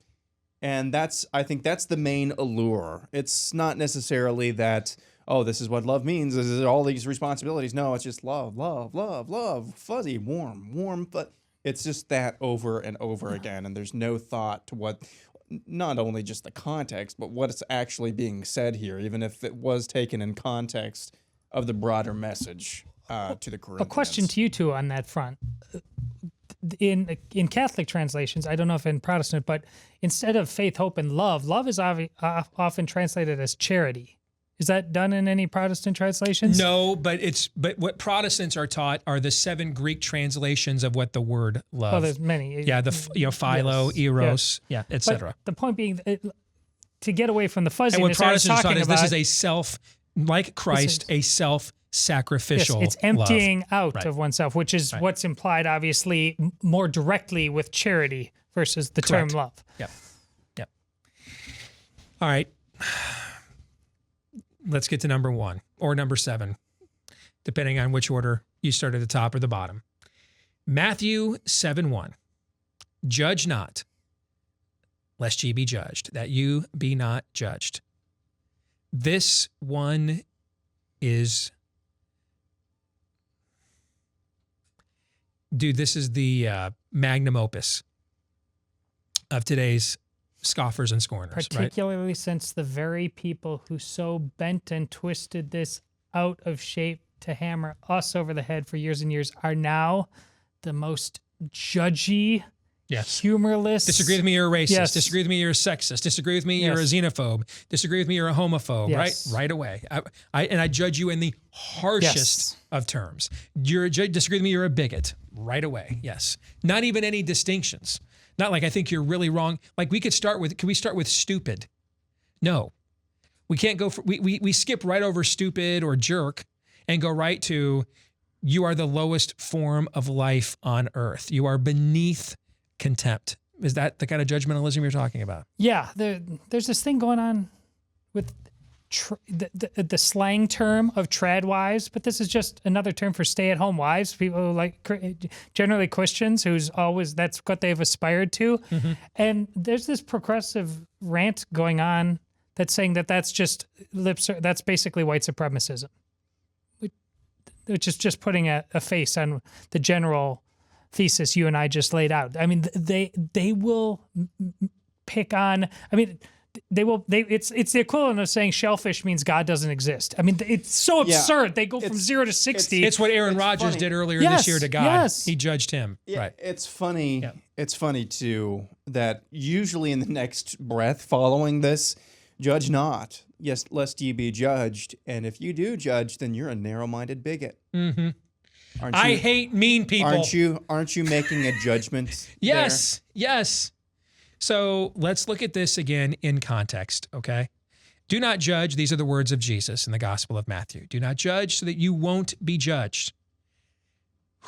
And I think that's the main allure. It's not necessarily that, oh, this is what love means. This is all these responsibilities. No, it's just love, love, love, love, fuzzy, warm, but it's just that over and over again. And there's no thought to what, not only just the context, but what's actually being said here, even if it was taken in context of the broader message to the Corinthians. A question to you two on that front. In Catholic translations, I don't know if in Protestant, but instead of faith, hope, and love is often translated as charity. Is that done in any Protestant translations? No, but what Protestants are taught are the 7 Greek translations of what the word love. Oh, there's many. Yeah, philo, Yes, eros, yeah, etc. But the point being, to get away from the fuzziness, And what Protestants I taught was is talking this about, is like Christ, a self-sacrificial it's emptying love. out Right. of oneself, which is Right. what's implied, obviously, more directly with charity versus the Correct. term love. Yep. All right. Let's get to number 1 or number 7, depending on which order you start at the top or the bottom. Matthew 7:1. Judge not, lest ye be judged, that you be not judged. This one is, dude, this is the magnum opus of today's scoffers and scorners, right? Particularly since the very people who so bent and twisted this out of shape to hammer us over the head for years and years are now the most judgy, Yes. humorless. Disagree with me, you're a racist. Yes. Disagree with me, you're a sexist. Disagree with me, you're a Yes. xenophobe. Disagree with me, you're a homophobe. Yes. Right away. I judge you in the harshest Yes. of terms. Disagree with me, you're a bigot. Right away. Yes. Not even any distinctions. Not like I think you're really wrong. Like can we start with stupid? No. We can't go for, we skip right over stupid or jerk and go right to, you are the lowest form of life on earth. You are beneath contempt. Is that the kind of judgmentalism you're talking about? Yeah, there's this thing going on with the slang term of trad wives, but this is just another term for stay-at-home wives. People like generally Christians that's what they've aspired to. Mm-hmm. And there's this progressive rant going on that's saying that's just that's basically white supremacism, which is just putting a face on the general thesis you and I just laid out. I mean, they will pick on. I mean, it's the equivalent of saying shellfish means God doesn't exist. I mean, it's so absurd. They go from 0 to 60. It's what Aaron Rodgers funny. did earlier Yes, this year to God. yes. He judged him. Yeah, Right. it's funny. Yeah. It's funny too that usually in the next breath following this, judge not, yes, lest ye be judged. And if you do judge, then you're a narrow-minded bigot. Mm-hmm. Aren't I you? hate mean people. Aren't you making a judgment? Yes. Yes. So let's look at this again in context, okay? Do not judge. These are the words of Jesus in the Gospel of Matthew. Do not judge so that you won't be judged.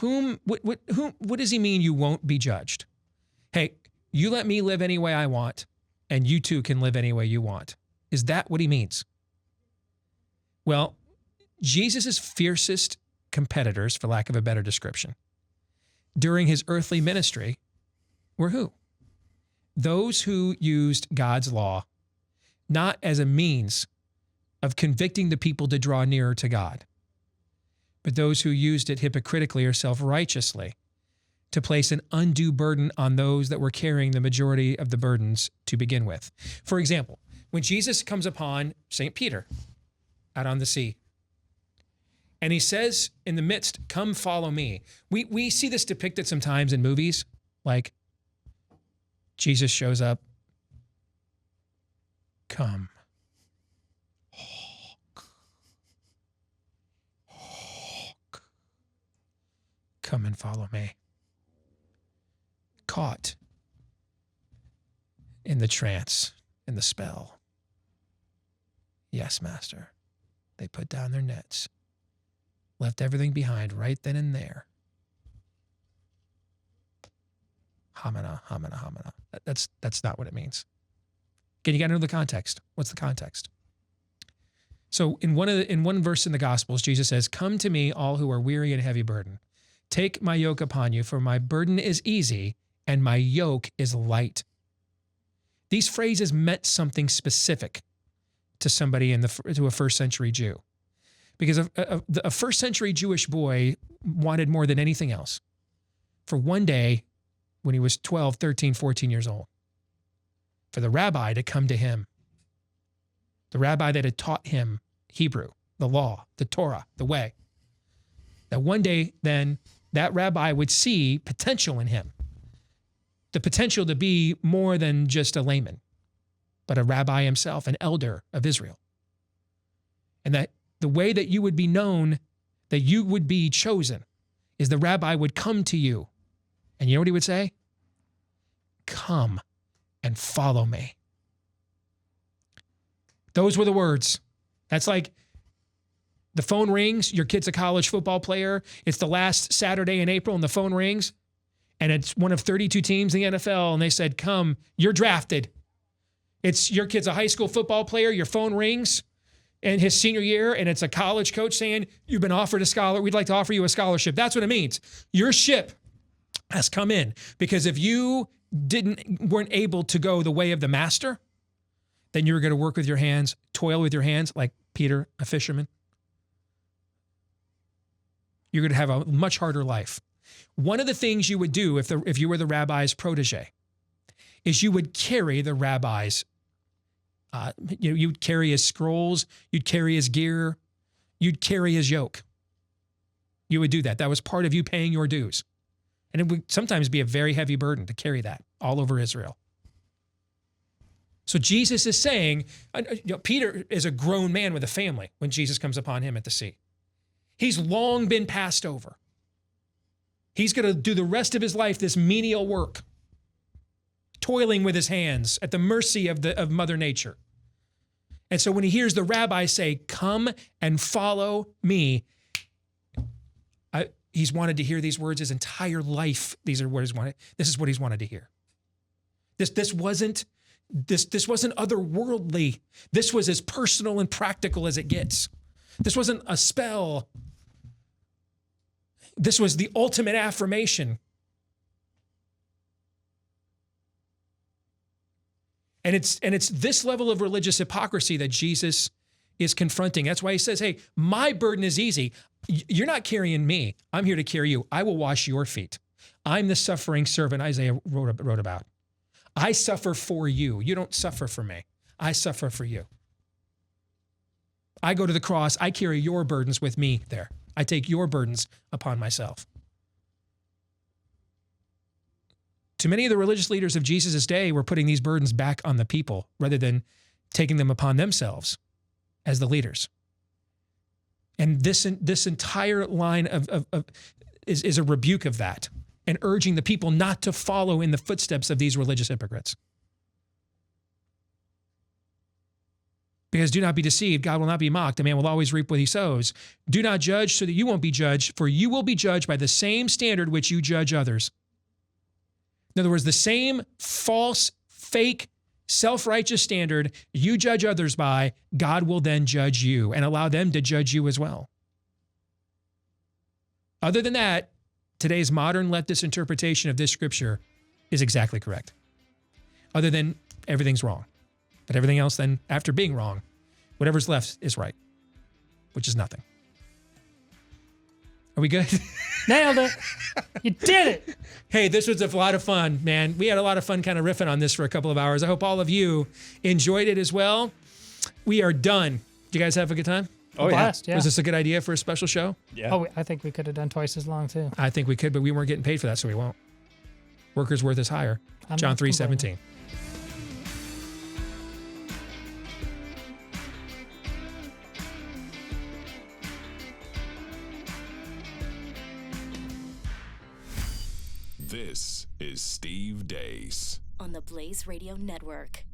What does he mean you won't be judged? Hey, you let me live any way I want, and you too can live any way you want. Is that what he means? Well, Jesus' fiercest competitors, for lack of a better description, during his earthly ministry were who? Those who used God's law not as a means of convicting the people to draw nearer to God, but those who used it hypocritically or self-righteously to place an undue burden on those that were carrying the majority of the burdens to begin with. For example, when Jesus comes upon St. Peter out on the sea, and he says in the midst, come follow me. We see this depicted sometimes in movies, like Jesus shows up. Come. Come and follow me. Caught in the trance, in the spell. Yes, Master. They put down their nets, left everything behind right then and there. Hamana, hamana, hamana. That's not what it means. Again, you got to know the context. What's the context? So in one verse in the Gospels, Jesus says, "Come to me, all who are weary and heavy burden. Take my yoke upon you, for my burden is easy and my yoke is light." These phrases meant something specific to somebody to a first century Jew, because a first century Jewish boy wanted more than anything else for one day when he was 12, 13, 14 years old, for the rabbi to come to him. The rabbi that had taught him Hebrew, the law, the Torah, the way. That one day then that rabbi would see potential in him. The potential to be more than just a layman, but a rabbi himself, an elder of Israel. And that the way that you would be known, that you would be chosen, is the rabbi would come to you. And you know what he would say? "Come and follow me." Those were the words. That's like the phone rings, your kid's a college football player, it's the last Saturday in April and the phone rings, and it's one of 32 teams in the NFL, and they said, "Come, you're drafted." It's your kid's a high school football player, your phone rings in his senior year, and it's a college coach saying, "You've been offered a scholarship. We'd like to offer you a scholarship." That's what it means. Your ship has come in, because if you weren't able to go the way of the master, then you were going to work with your hands, toil with your hands, like Peter, a fisherman. You're going to have a much harder life. One of the things you would do if you were the rabbi's protege is you would carry the rabbi's, you'd carry his scrolls, you'd carry his gear, you'd carry his yoke. You would do that. That was part of you paying your dues. And it would sometimes be a very heavy burden to carry that all over Israel. So Jesus is saying, Peter is a grown man with a family when Jesus comes upon him at the sea. He's long been passed over. He's going to do the rest of his life this menial work, toiling with his hands at the mercy of Mother Nature. And so when he hears the rabbi say, "Come and follow me," he's wanted to hear these words his entire life. This is what he's wanted to hear. This wasn't otherworldly. This was as personal and practical as it gets. This wasn't a spell. This was the ultimate affirmation. And it's this level of religious hypocrisy that Jesus is confronting. That's why he says, "Hey, my burden is easy. You're not carrying me. I'm here to carry you. I will wash your feet. I'm the suffering servant Isaiah wrote about. I suffer for you. You don't suffer for me. I suffer for you. I go to the cross. I carry your burdens with me there. I take your burdens upon myself." Too many of the religious leaders of Jesus' day were putting these burdens back on the people rather than taking them upon themselves as the leaders. And this entire line is a rebuke of that and urging the people not to follow in the footsteps of these religious hypocrites. Because do not be deceived, God will not be mocked. A man will always reap what he sows. Do not judge so that you won't be judged, for you will be judged by the same standard which you judge others. In other words, the same false, fake, self-righteous standard you judge others by, God will then judge you and allow them to judge you as well. Other than that, today's modern leftist interpretation of this scripture is exactly correct. Other than everything's wrong. But everything else then, after being wrong, whatever's left is right, which is nothing. Are we good? Nailed it. You did it. Hey, this was a lot of fun, man. We had a lot of fun kind of riffing on this for a couple of hours. I hope all of you enjoyed it as well. We are done. Did you guys have a good time? Oh, Blast, yeah. Was this a good idea for a special show? Yeah. Oh, I think we could have done twice as long, too. I think we could, but we weren't getting paid for that, so we won't. Workers' worth is higher. I'm John not 3:17. This is Steve Deace on the Blaze Radio Network.